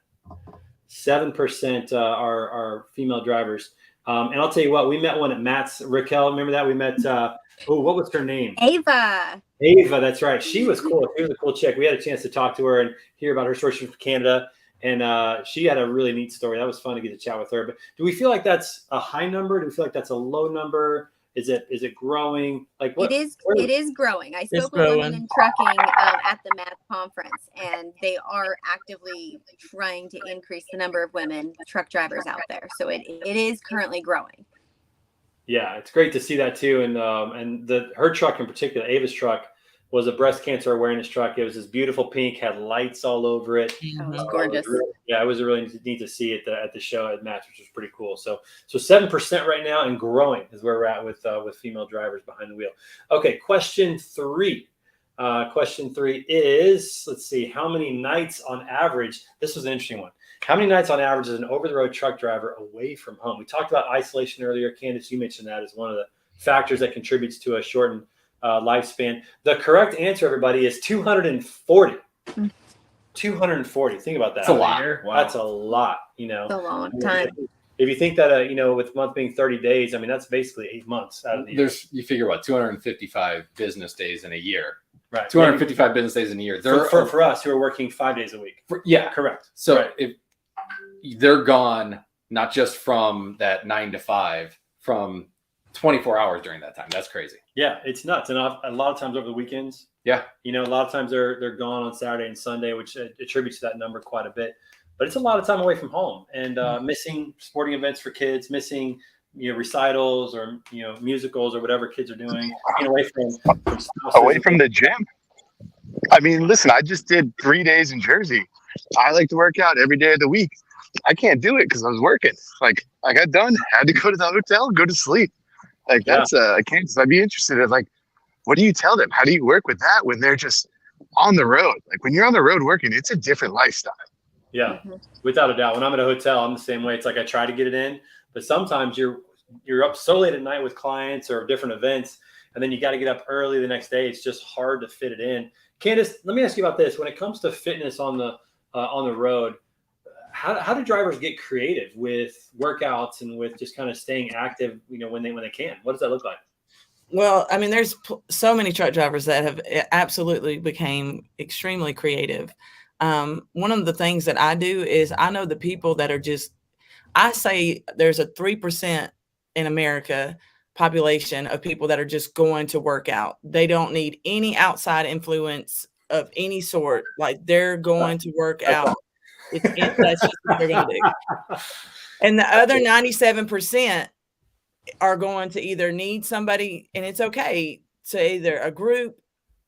7% are female drivers. And I'll tell you what, we met one at Matt's. Raquel, remember that? We met, what was her name? Ava. Ava, that's right. She was cool. She was a cool chick. We had a chance to talk to her and hear about her story. She's from Canada. And she had a really neat story. That was fun to get to chat with her. But do we feel like that's a high number? Do we feel like that's a low number? Is it growing? Like what? It is growing. I spoke with women in trucking at the MAD conference, and they are actively trying to increase the number of women truck drivers out there. So it is currently growing. Yeah, it's great to see that too. And her truck in particular, Ava's truck, was a breast cancer awareness truck. It was this beautiful pink, had lights all over it. Oh, it was gorgeous. It was really neat to see it at the show at Match, which was pretty cool. So 7% right now and growing is where we're at with female drivers behind the wheel. Okay, question 3. Question 3 is, let's see, how many nights on average? This was an interesting one. How many nights on average is an over-the-road truck driver away from home? We talked about isolation earlier. Candace, you mentioned that as one of the factors that contributes to a shortened lifespan. The correct answer, everybody, is 240. 240. Think about that. That's a lot. Wow. That's a lot. It's a long time. If you think that, with month being 30 days, I mean, that's basically 8 months out of the year. You figure what, 255 business days in a year. Right. 255 business days in a year. For us who are working 5 days a week. Yeah. Correct. So right. if they're gone, not just from that 9 to 5, from 24 hours during that time. That's crazy. Yeah, it's nuts. And a lot of times over the weekends. Yeah. A lot of times they're gone on Saturday and Sunday, which attributes to that number quite a bit. But it's a lot of time away from home and missing sporting events for kids, missing recitals or musicals or whatever kids are doing, away from the gym. I mean, listen, I just did 3 days in Jersey. I like to work out every day of the week. I can't do it because I was working. Like I got done, had to go to the hotel, go to sleep. Like that's Candace, I'd be interested in what do you tell them? How do you work with that when they're just on the road? Like when you're on the road working, it's a different lifestyle. Yeah, without a doubt. When I'm at a hotel, I'm the same way. It's like I try to get it in, but sometimes you're up so late at night with clients or different events, and then you got to get up early the next day. It's just hard to fit it in. Candace, let me ask you about this. When it comes to fitness on the road, how do drivers get creative with workouts and with just kind of staying active, when they can? What does that look like? Well, I mean, there's so many truck drivers that have absolutely became extremely creative. One of the things that I do is I know the people that are I say there's a 3% in America population of people that are just going to work out. They don't need any outside influence of any sort. Like they're going to work out. That's just what they're going to do. And the other 97% are going to either need somebody, and it's okay to either a group,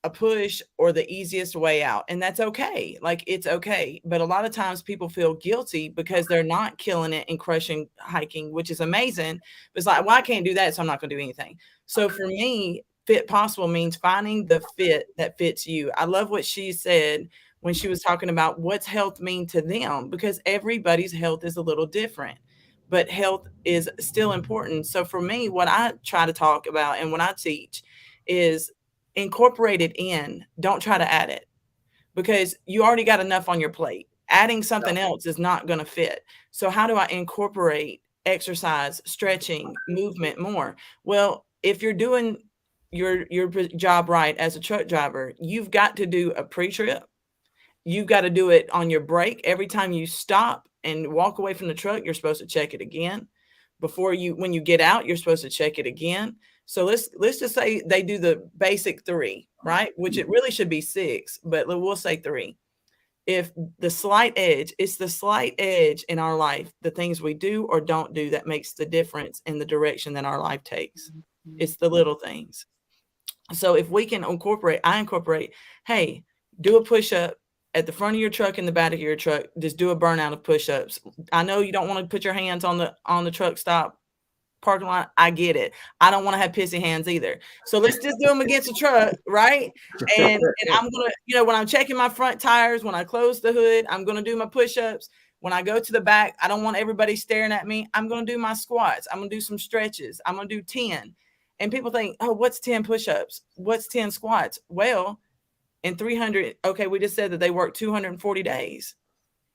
a push, or the easiest way out. And that's okay. Like it's okay. But a lot of times people feel guilty because they're not killing it and crushing hiking, which is amazing. But it's like, well, I can't do that, so I'm not going to do anything. So for me, fit possible means finding the fit that fits you. I love what she said when she was talking about what's health mean to them, because everybody's health is a little different, but health is still important. So for me, what I try to talk about and what I teach is incorporate it in. Don't try to add it, because you already got enough on your plate. Adding something else is not going to fit. So how do I incorporate exercise, stretching, movement more? Well, if you're doing your job right as a truck driver, you've got to do a pre-trip. You've got to do it on your break. Every time you stop, and walk away from the truck, you're supposed to check it again. When you get out, you're supposed to check it again. So let's just say they do the basic 3, right? Which it really should be 6, but we'll say 3. If it's the slight edge in our life, the things we do or don't do that makes the difference in the direction that our life takes. It's the little things. So if we can I incorporate, hey, do a push-up at the front of your truck and the back of your truck. Just do a burnout of push-ups. I know you don't want to put your hands on the truck stop parking lot. I get it. I don't want to have pissy hands either. So let's just do them against the truck, right? And I'm gonna, when I'm checking my front tires, when I close the hood, I'm gonna do my push-ups. When I go to the back, I don't want everybody staring at me. I'm gonna do my squats. I'm gonna do some stretches. I'm gonna do 10. And people think, oh, what's 10 push-ups? What's 10 squats? Well, in 300, okay, we just said that they work 240 days.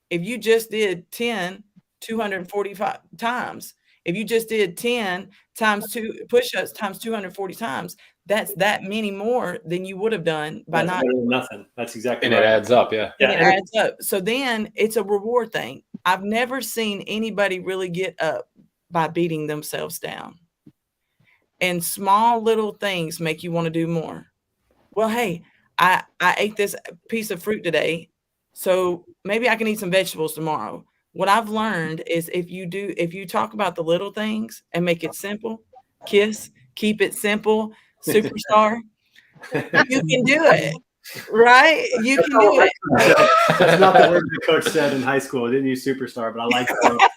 If you just did 10, 245 times, if you just did 10 times 2 push-ups times 240 times, that's that many more than you would have done by That's not better than nothing. That's exactly And right. it adds up. Yeah. And it adds up. So then it's a reward thing. I've never seen anybody really get up by beating themselves down. And small little things make you want to do more. Well, hey, I ate this piece of fruit today, so maybe I can eat some vegetables tomorrow. What I've learned is if you talk about the little things and make it simple, keep it simple, superstar, you can do it. Right? You can do it. That's not the word the coach said in high school. I didn't use superstar, but I like that.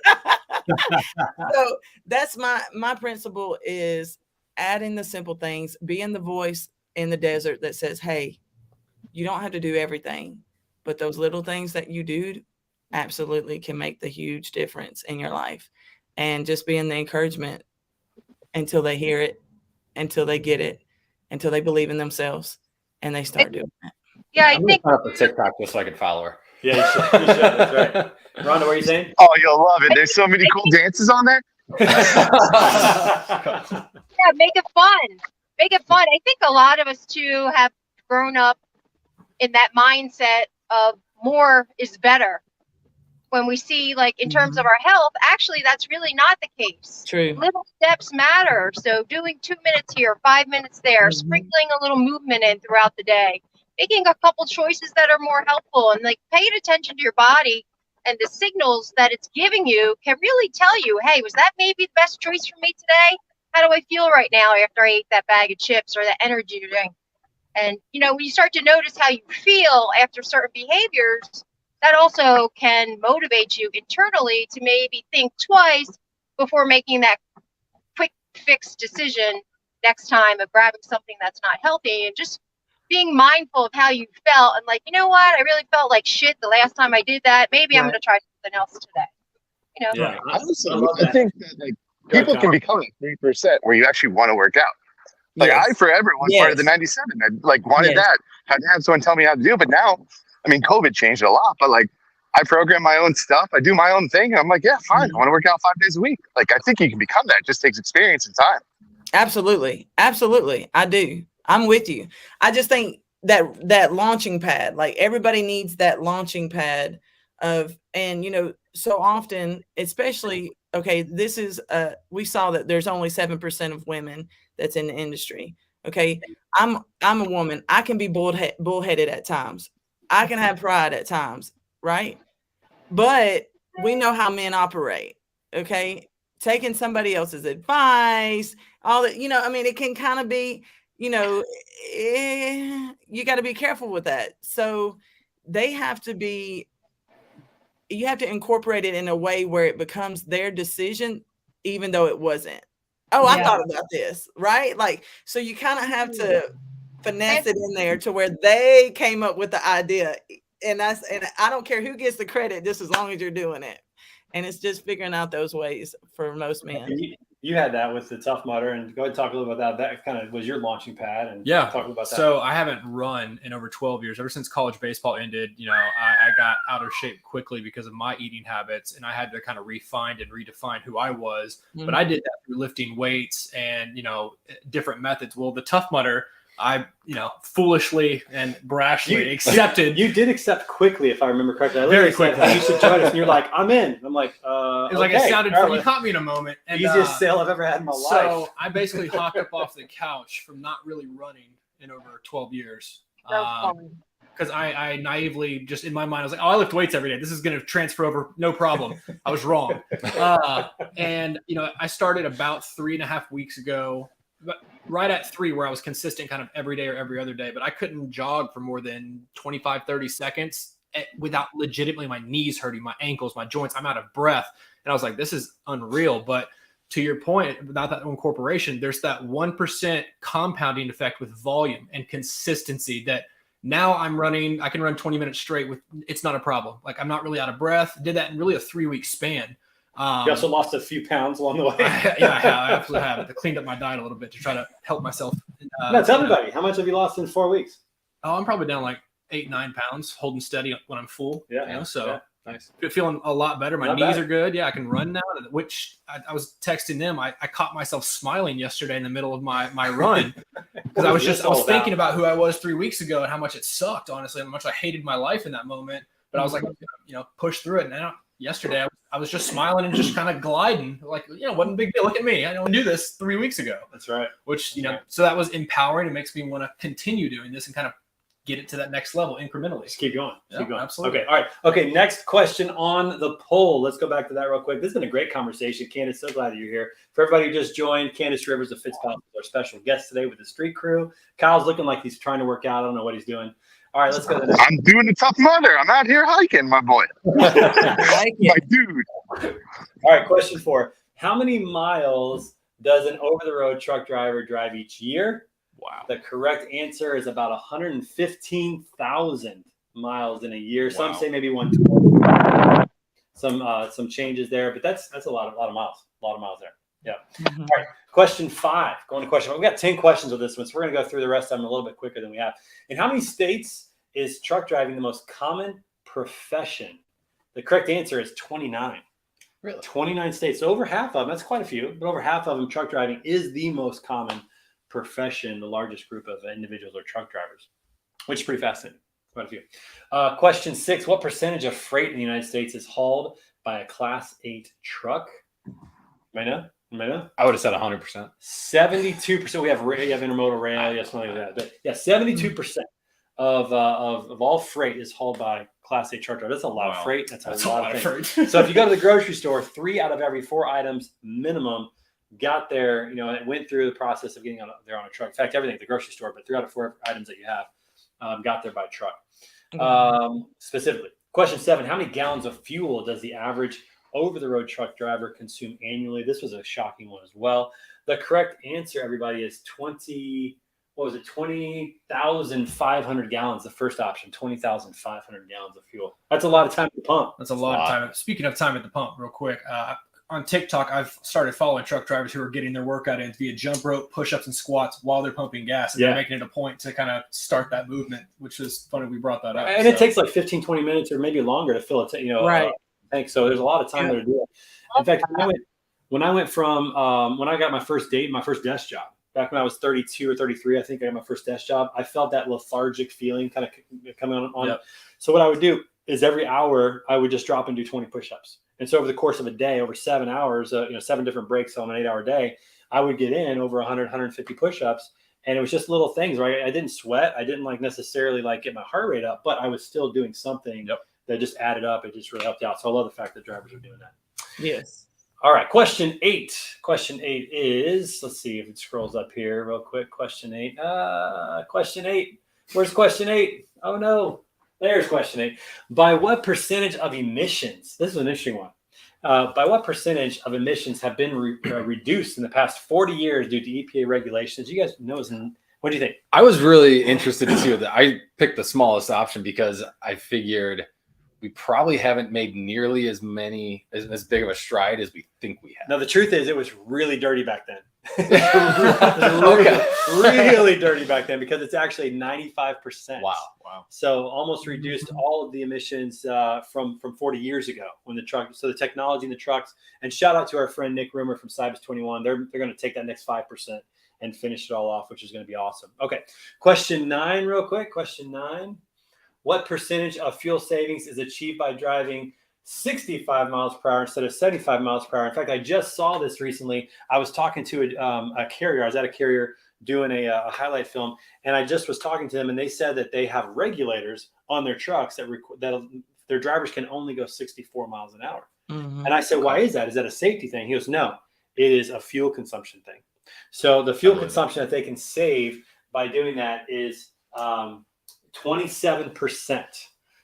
So that's my principle is adding the simple things, being the voice in the desert that says, hey, you don't have to do everything, but those little things that you do absolutely can make the huge difference in your life. And just being the encouragement until they hear it, until they get it, until they believe in themselves and they start doing it. Yeah, I I'm think gonna put up a TikTok just so I can follow her. Yeah, you should. That's right. Rhonda, what are you saying? Oh, you'll love it. There's so many cool dances on there. Yeah, make it fun. Make it fun. I think a lot of us too have grown up in that mindset of more is better. When we see, like, in terms of our health, actually, that's really not the case. True. Little steps matter. So doing 2 minutes here, 5 minutes there, sprinkling a little movement in throughout the day, making a couple choices that are more helpful, and like paying attention to your body and the signals that it's giving you can really tell you, hey, was that maybe the best choice for me today? How do I feel right now after I ate that bag of chips or that energy drink? And, when you start to notice how you feel after certain behaviors, that also can motivate you internally to maybe think twice before making that quick fix decision next time of grabbing something that's not healthy, and just being mindful of how you felt and like, you know what, I really felt like shit the last time I did that. Maybe I'm going to try something else today. Yeah, I think that people can become 3% where you actually want to work out. Like I forever was part of the 97. I wanted that. Had to have someone tell me how to do it. But now, I mean, COVID changed it a lot. But I program my own stuff. I do my own thing. And I'm like, yeah, fine. I want to work out 5 days a week. I think you can become that. It just takes experience and time. Absolutely. I do. I'm with you. I just think that launching pad, like everybody needs that launching pad so often, especially, okay, this is, we saw that there's only 7% of women that's in the industry. Okay. I'm a woman. I can be bullheaded at times. I can have pride at times. Right. But we know how men operate. Okay. Taking somebody else's advice, all that, it can kind of be, you got to be careful with that. So you have to incorporate it in a way where it becomes their decision, even though it wasn't. Oh, I thought about this, right? So you kind of have to finesse it in there to where they came up with the idea. And I don't care who gets the credit, just as long as you're doing it. And it's just figuring out those ways for most men. You had that with the Tough Mudder, and go ahead and talk a little about that. That kind of was your launching pad. And talk about that. So I haven't run in over 12 years. Ever since college baseball ended, I got out of shape quickly because of my eating habits, and I had to kind of refine and redefine who I was. Mm-hmm. But I did that through lifting weights and, different methods. Well, the Tough Mudder, I, foolishly and brashly accepted. You did accept quickly, if I remember correctly. Very quickly. Hey, you should join us. And you're like, I'm in. I'm like, It was like, it sounded funny. You caught me in a moment. And, easiest sale I've ever had in my life. So I basically hopped up off the couch from not really running in over 12 years. Because I naively, just in my mind, I was like, I lift weights every day. This is going to transfer over, no problem. I was wrong. And, I started about 3.5 weeks ago, but right at 3, where I was consistent kind of every day or every other day, but I couldn't jog for more than 25, 30 seconds without legitimately my knees hurting, my ankles, my joints. I'm out of breath. And I was like, this is unreal. But to your point, without that incorporation, there's that 1% compounding effect with volume and consistency that now I can run 20 minutes straight it's not a problem. Like, I'm not really out of breath. Did that in really a 3-week span. You also lost a few pounds along the way. I absolutely have. I cleaned up my diet a little bit to try to help myself. No, tell everybody, how much have you lost in 4 weeks? Oh, I'm probably down like 8-9 pounds, holding steady when I'm full. Nice. Feeling a lot better. My knees are good. Yeah, I can run now. Which I was texting them. I caught myself smiling yesterday in the middle of my run because I was thinking about who I was 3 weeks ago and how much it sucked, honestly, and how much I hated my life in that moment. But I was like, push through it. And now, yesterday, I was just smiling and just kind of gliding, like, wasn't a big deal. Look at me. I don't do this 3 weeks ago. That's right. Which, so that was empowering. It makes me want to continue doing this and kind of get it to that next level incrementally. Just keep going. Keep going. Absolutely. Okay. All right. Okay. Next question on the poll. Let's go back to that real quick. This has been a great conversation. Candace, so glad that you're here. For everybody who just joined, Candace Rivers of Fitzpatrick is our special guest today with the street crew. Kyle's looking like he's trying to work out. I don't know what he's doing. All right, let's go to the next. I'm doing the Tough Mudder. I'm out here hiking, my boy. My dude. All right, question 4. How many miles does an over-the-road truck driver drive each year? Wow. The correct answer is about 115,000 miles in a year. Wow. Some say maybe 120. Some changes there, but that's a lot of miles. A lot of miles there. Yeah. Mm-hmm. All right. Question 5. Going to question 5. We got 10 questions with this one, so we're going to go through the rest of them a little bit quicker than we have. In how many states is truck driving the most common profession? The correct answer is 29. Really? 29 states. So over half of them, that's quite a few, but over half of them, truck driving is the most common profession, the largest group of individuals are truck drivers, which is pretty fascinating. Quite a few. Question 6. What percentage of freight in the United States is hauled by a Class 8 truck? Anybody know? I would have said 100%. 72%. We have intermodal rail, yes, something like that. But yeah, 72% of all freight is hauled by Class 8 truck drivers. That's a lot of freight. That's a lot of freight. So if you go to the grocery store, 3 out of every 4 items minimum got there, it went through the process of getting there on a truck. In fact, everything at the grocery store, but 3 out of 4 items that you have got there by truck. Specifically, question 7, how many gallons of fuel does the average over-the-road truck driver consume annually? This was a shocking one as well. The correct answer, everybody, is 20,500 gallons. The first option, 20,500 gallons of fuel. That's a lot of time at the pump. That's a lot of time. Speaking of time at the pump, real quick, on TikTok, I've started following truck drivers who are getting their workout in via jump rope, push-ups, and squats while they're pumping gas. And they're making it a point to kind of start that movement, which is funny we brought that up. And it takes like 15, 20 minutes or maybe longer to fill it, right. Tank. So there's a lot of time there to do it. In fact, when I got my first desk job, back when I was 32 or 33, I think I got my first desk job, I felt that lethargic feeling kind of coming on. Yep. So what I would do is every hour I would just drop and do 20 push-ups. And so over the course of a day, over 7 hours, 7 different breaks on an 8-hour day, I would get in over 100, 150 push-ups. And it was just little things, right? I didn't sweat. I didn't necessarily get my heart rate up, but I was still doing something that just added up. It just really helped out. So I love the fact that drivers are doing that. Yes. All right. Question 8. Question 8 is, let's see if it scrolls up here real quick. Question 8. Question 8. Where's question 8? Oh, no. There's question 8. By what percentage of emissions? This is an interesting one. By what percentage of emissions have been reduced in the past 40 years due to EPA regulations? You guys know, what do you think? I was really interested to see I picked the smallest option because I figured we probably haven't made nearly as big of a stride as we think we have. Now, the truth is it was really dirty back then. really dirty back then because it's actually 95%. Wow. So almost reduced all of the emissions from 40 years ago when the technology in the trucks, and shout out to our friend Nick Rimmer from Cybus 21. They're going to take that next 5% and finish it all off, which is going to be awesome. Okay, question 9 real quick. Question 9. What percentage of fuel savings is achieved by driving 65 miles per hour instead of 75 miles per hour? In fact, I just saw this recently. I was talking to a carrier. I was at a carrier doing a highlight film, and I just was talking to them, and they said that they have regulators on their trucks that their drivers can only go 64 miles an hour. Mm-hmm. And I said, why is that? Is that a safety thing? He goes, no, it is a fuel consumption thing. So the fuel consumption that they can save by doing that is 27%.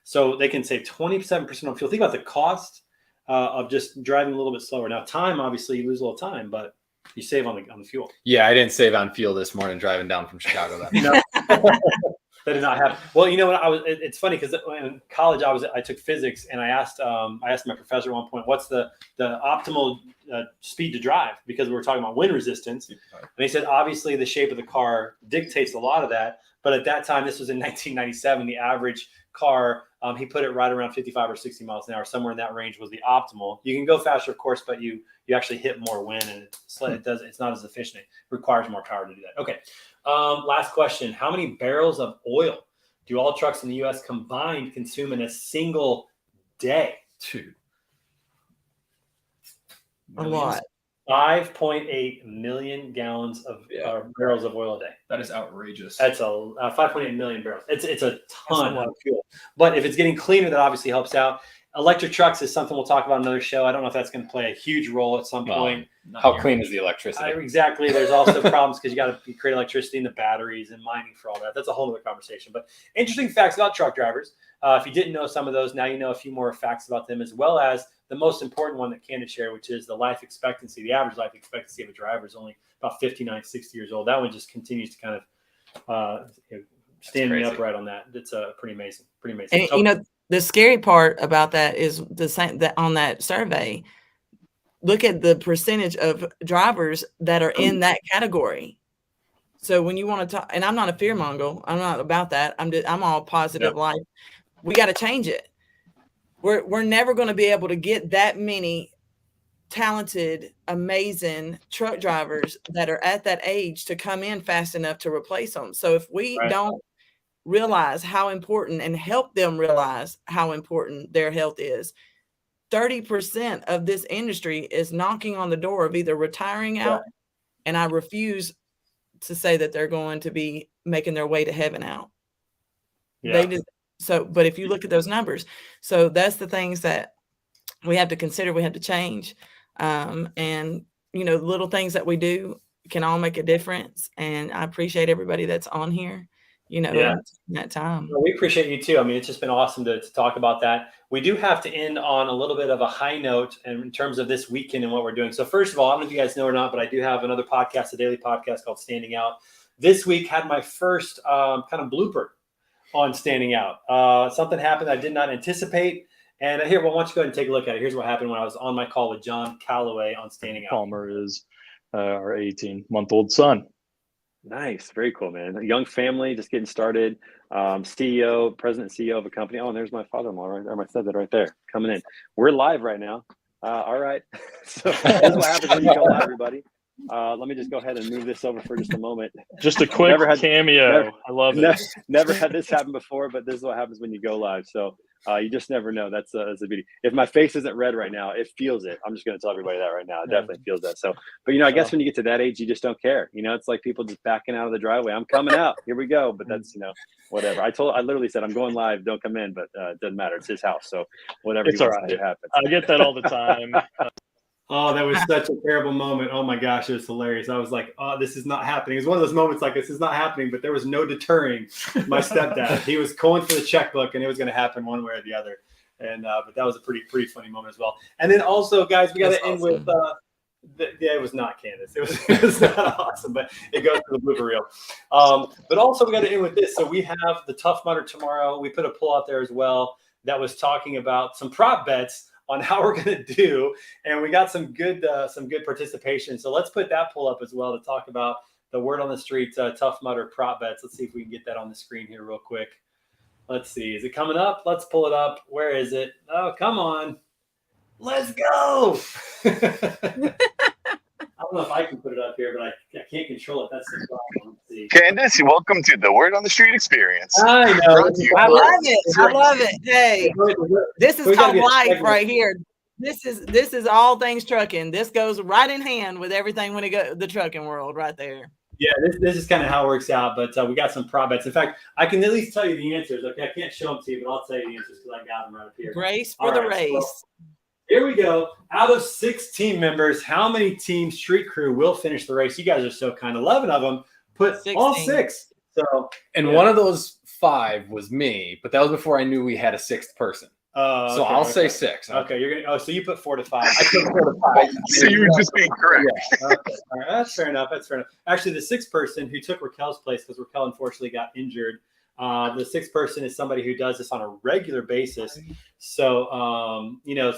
So they can save 27% on fuel. Think about the cost of just driving a little bit slower. Now, time, obviously, you lose a little time, but you save on the fuel. Yeah, I didn't save on fuel this morning driving down from Chicago. No. That did not happen. Well, you know what? It's funny because in college I took physics, and I asked my professor at one point, what's the optimal speed to drive, because we were talking about wind resistance, and he said obviously the shape of the car dictates a lot of that. But at that time, this was in 1997, the average car, he put it right around 55 or 60 miles an hour, somewhere in that range was the optimal. You can go faster, of course, but you actually hit more wind, and it's not as efficient. It requires more power to do that. Okay. Last question. How many barrels of oil do all trucks in the U.S. combined consume in a single day? 2. A lot. 5.8 million gallons of barrels of oil a day. That is outrageous. That's 5.8 million barrels. It's a ton of fuel. But if it's getting cleaner, that obviously helps out. Electric trucks is something we'll talk about in another show. I don't know if that's going to play a huge role at some point. How clean is the electricity? Exactly. There's also problems because you got to create electricity in the batteries and mining for all that. That's a whole other conversation. But interesting facts about truck drivers. If you didn't know some of those, now you know a few more facts about them, as well as the most important one that Candace shared, which is the life expectancy. The average life expectancy of a driver is only about 59, 60 years old. That one just continues to kind of stand me upright on that. It's pretty amazing. Pretty amazing. And, you know, the scary part about that is the same that on that survey, look at the percentage of drivers that are in that category. So when you want to talk, and I'm not a fearmonger, I'm not about that. I'm all positive life. We got to change it. We're never going to be able to get that many talented, amazing truck drivers that are at that age to come in fast enough to replace them. So if we don't realize how important and help them realize how important their health is, 30% of this industry is knocking on the door of either retiring out, and I refuse to say that they're going to be making their way to heaven out. But if you look at those numbers, so that's the things that we have to consider, we have to change. And, you know, little things that we do can all make a difference. And I appreciate everybody that's on here, you know, in that time. Well, we appreciate you too. I mean, it's just been awesome to talk about that. We do have to end on a little bit of a high note in terms of this weekend and what we're doing. So first of all, I don't know if you guys know or not, but I do have another podcast, a daily podcast called Standing Out. This week had my first kind of blooper on Standing Out. Something happened I did not anticipate. And here, well, why don't you go ahead and take a look at it. Here's what happened when I was on my call with John Calloway on Standing Out. Palmer is our 18-month-old son. Nice. Very cool, man. A young family, just getting started. President CEO of a company. Oh, and there's my father-in-law right there. I said that right there, coming in. We're live right now. All right. So that's what happens when you go live, everybody. Let me just go ahead and move this over for just a moment. Just a quick cameo. I love it. Never had this happen before, but this is what happens when you go live. So you just never know. That's the beauty. If my face isn't red right now, it feels it. I'm just going to tell everybody that right now. It definitely feels that. So, but you know, I guess when you get to that age, you just don't care. You know, it's like people just backing out of the driveway. I'm coming out. Here we go. But that's, you know, whatever. I literally said, I'm going live. Don't come in, but it doesn't matter. It's his house. So whatever. It's all right. It happens. I get that all the time. Oh, that was such a terrible moment. Oh my gosh, it was hilarious. I was like, oh, this is not happening. It's one of those moments like this is not happening, but there was no deterring my stepdad. He was going for the checkbook and it was going to happen one way or the other. And but that was a pretty funny moment as well. And then also, guys, we got to end with it was not Candace. It was not awesome, but it goes to the blooper reel. But also we got to end with this. So we have the Tough Mudder tomorrow. We put a poll out there as well that was talking about some prop bets on how we're going to do, and we got some good participation. So let's put that poll up as well to talk about the word on the street, Tough Mudder prop bets. Let's see if we can get that on the screen here real quick. Let's see, is it coming up? Let's pull it up. Where is it? Oh, come on, let's go. I don't know if I can put it up here, but I can't control it. That's the problem. Let's see. Candace, welcome to the Word on the Street experience. I know. Brought to you I by- love it. I love it. Hey, this is We gotta called get life segment. right here. This is all things trucking. This goes right in hand with everything when it go the trucking world right there. Yeah, this is kind of how it works out, but we got some prop bets. In fact, I can at least tell you the answers. Okay, I can't show them to you, but I'll tell you the answers because I got them right up here. Grace for All the right, race. so here we go. Out of 6 team members, how many team street crew will finish the race? You guys are so kind. 11 of them put 16. all 6. So, And yeah. one of those 5 was me, but that was before I knew we had a 6th person. So I'll say 6. Okay, you're gonna. Oh, so you put 4 to 5. I put 4 to 5. So you were just being correct. Yeah. Okay. All right. That's fair enough. That's fair enough. Actually, the 6th person who took Raquel's place because Raquel unfortunately got injured. The 6th person is somebody who does this on a regular basis. So,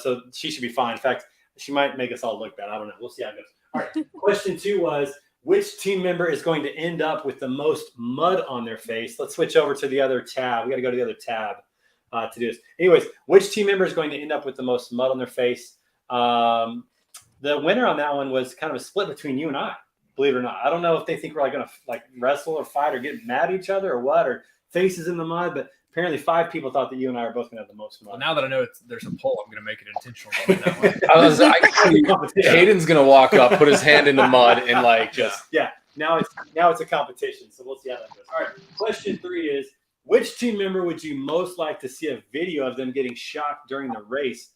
so she should be fine. In fact, she might make us all look bad. I don't know. We'll see how it goes. All right. Question 2 was, which team member is going to end up with the most mud on their face? Let's switch over to the other tab. We got to go to the other tab to do this. Anyways, which team member is going to end up with the most mud on their face? The winner on that one was kind of a split between you and I, believe it or not. I don't know if they think we're going to wrestle or fight or get mad at each other or what, or faces in the mud, but apparently 5 people thought that you and I are both going to have the most mud. Well, now that I know there's a poll, I'm going to make it intentional. Hayden's going to walk up, put his hand in the mud, and Yeah, now it's a competition, so we'll see how that goes. All right, question 3 is, which team member would you most like to see a video of them getting shocked during the race?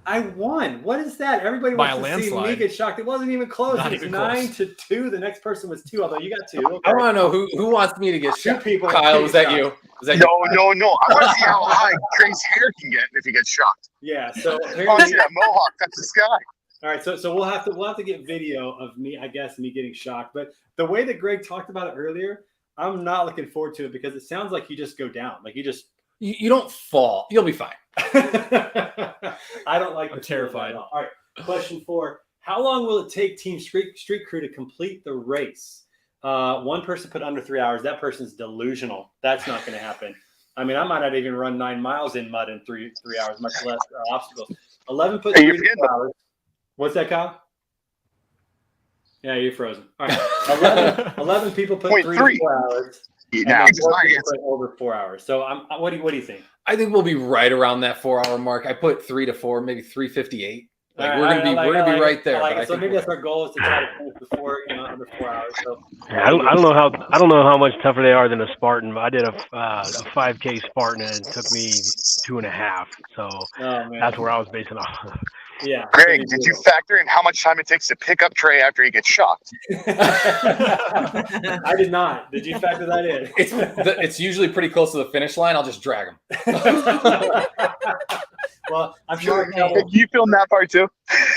I won. What is that? Everybody By wants a to see me landslide. get shocked. It wasn't even close. Not It's even 9-2. The next person was 2, although you got 2. Okay. I want to know who wants me to get 2 shocked. people. Kyle, was that you? Was that No. I want to see how high Craig's hair can get if he gets shocked. Yeah. So I want to apparently, see that mohawk touch the sky. all right. So we'll have to get video of me. I guess me getting shocked. But the way that Greg talked about it earlier, I'm not looking forward to it because it sounds like you just go down. Like you just. You don't fall. You'll be fine. I don't like. I'm terrified. All right. Question 4. How long will it take Team Street Crew to complete the race? One person put under 3 hours. That person's delusional. That's not going to happen. I mean, I might not even run 9 miles in mud in 3 hours, much less obstacles. 11 put 3 to 4 hours. What's that, Kyle? Yeah, you're frozen. All right. 11 people put 3 to 4 hours. Yeah, And 4 people put over 4 hours. So what do you think? I think we'll be right around that 4-hour mark. I put 3 to 4, maybe 3:58. We're gonna be right there. Like so maybe that's our goal is to try to finish before under 4 hours. So I don't know how much tougher they are than a Spartan. I did a 5K Spartan and it took me 2.5. So that's where I was basing off of. Yeah. Greg, did you factor in how much time it takes to pick up Trey after he gets shocked? I did not. Did you factor that in? It's usually pretty close to the finish line. I'll just drag him. Well, I'm sure You filmed that part too.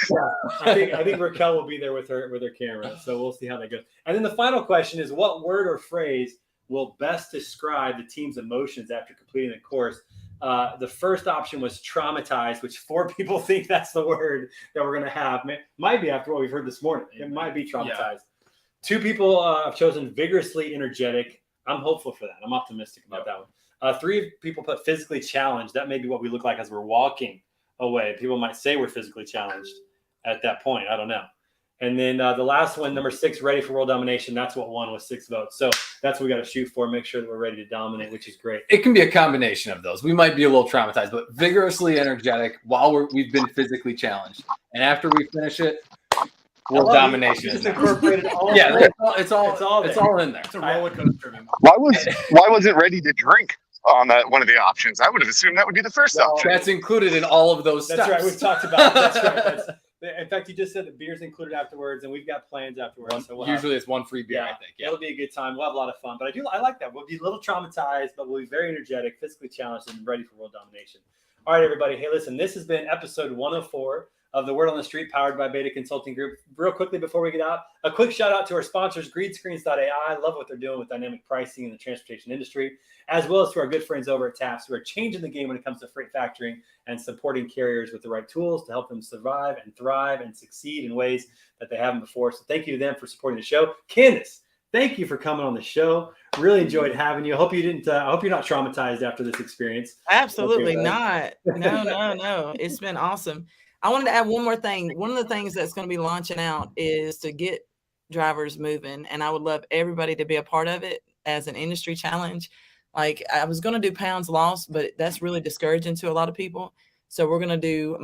Yeah, I think Raquel will be there with her camera, so we'll see how that goes. And then the final question is, what word or phrase will best describe the team's emotions after completing the course? The first option was traumatized, which 4 people think that's the word that we're going to have. Might be after what we've heard this morning. It might be traumatized. Yeah. 2 people have chosen vigorously energetic. I'm hopeful for that. I'm optimistic about that one. 3 people put physically challenged. That may be what we look like as we're walking away. People might say we're physically challenged at that point. I don't know. And then the last one, number 6, ready for world domination. That's what won with 6 votes. So that's what we got to shoot for. Make sure that we're ready to dominate, which is great. It can be a combination of those. We might be a little traumatized, but vigorously energetic while we've been physically challenged. And after we finish it, world domination. Just incorporated all. Yeah, it's all in there. It's a roller coaster. Why wasn't ready to drink on one of the options? I would have assumed that would be the first option. That's included in all of those steps. That's right. We've talked about it. That's right. In fact, you just said that beer's included afterwards, and we've got plans afterwards. So usually it's 1 free beer, I think. Yeah, it'll be a good time. We'll have a lot of fun. But I like that. We'll be a little traumatized, but we'll be very energetic, physically challenged, and ready for world domination. All right, everybody. Hey, listen, this has been episode 104 of the Word on the Street, powered by Beta Consulting Group. Real quickly before we get out, a quick shout out to our sponsors, GreedScreens.ai. Love what they're doing with dynamic pricing in the transportation industry, as well as to our good friends over at TAPS, who are changing the game when it comes to freight factoring and supporting carriers with the right tools to help them survive and thrive and succeed in ways that they haven't before. So thank you to them for supporting the show. Candace, thank you for coming on the show. Really enjoyed having you. I hope you didn't. I hope you're not traumatized after this experience. Absolutely Okay, not. No. It's been awesome. I wanted to add one more thing. One of the things that's going to be launching out is to get drivers moving, and I would love everybody to be a part of it as an industry challenge. Like I was going to do pounds lost, but that's really discouraging to a lot of people. So we're going to do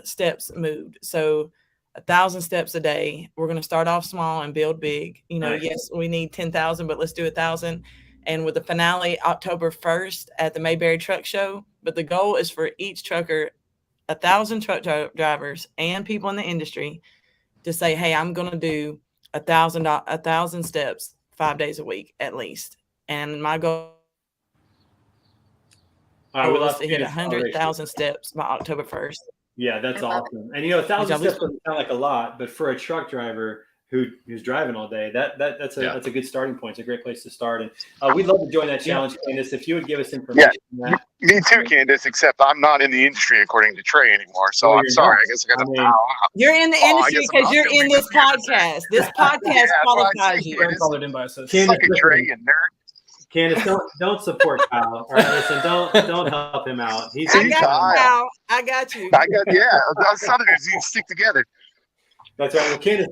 steps moved. So 1,000 steps a day. We're going to start off small and build big. Nice. Yes, we need 10,000, but let's do 1,000. And with the finale October 1st at the Mayberry Truck Show. But the goal is for each trucker, 1,000 truck drivers and people in the industry to say, hey, I'm going to do 1,000 steps 5 days a week at least. And my goal is to hit 100,000 steps by October 1st. Yeah, that's awesome. And 1,000 steps doesn't sound like a lot, but for a truck driver who's driving all day, that's a good starting point. It's a great place to start. And we'd love to join that challenge, Candace. If you would give us information. Yeah, me too, Candace. Except I'm not in the industry according to Trey anymore, so I'm sorry. I guess I got to bow out. You're in the industry because you're in this podcast. This podcast qualifies you. Trey, you nerd. Candace, don't support Kyle. All right, listen, don't help him out. I got you. Us Southerners need to stick together. That's right. Well, Candace,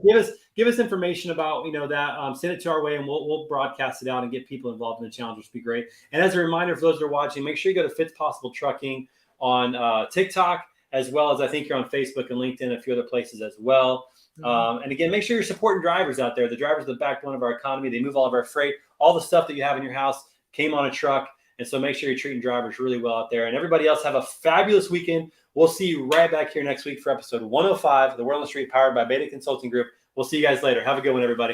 give us information about that. Send it to our way, and we'll broadcast it out and get people involved in the challenge, which would be great. And as a reminder for those that are watching, make sure you go to Fits Possible Trucking on TikTok, as well as I think you're on Facebook and LinkedIn and a few other places as well. And again, make sure you're supporting drivers out there. The drivers are the backbone of our economy. They move all of our freight. All the stuff that you have in your house came on a truck. And so make sure you're treating drivers really well out there. And everybody else, have a fabulous weekend. We'll see you right back here next week for episode 105, The World on the Street, powered by Beta Consulting Group. We'll see you guys later. Have a good one, everybody.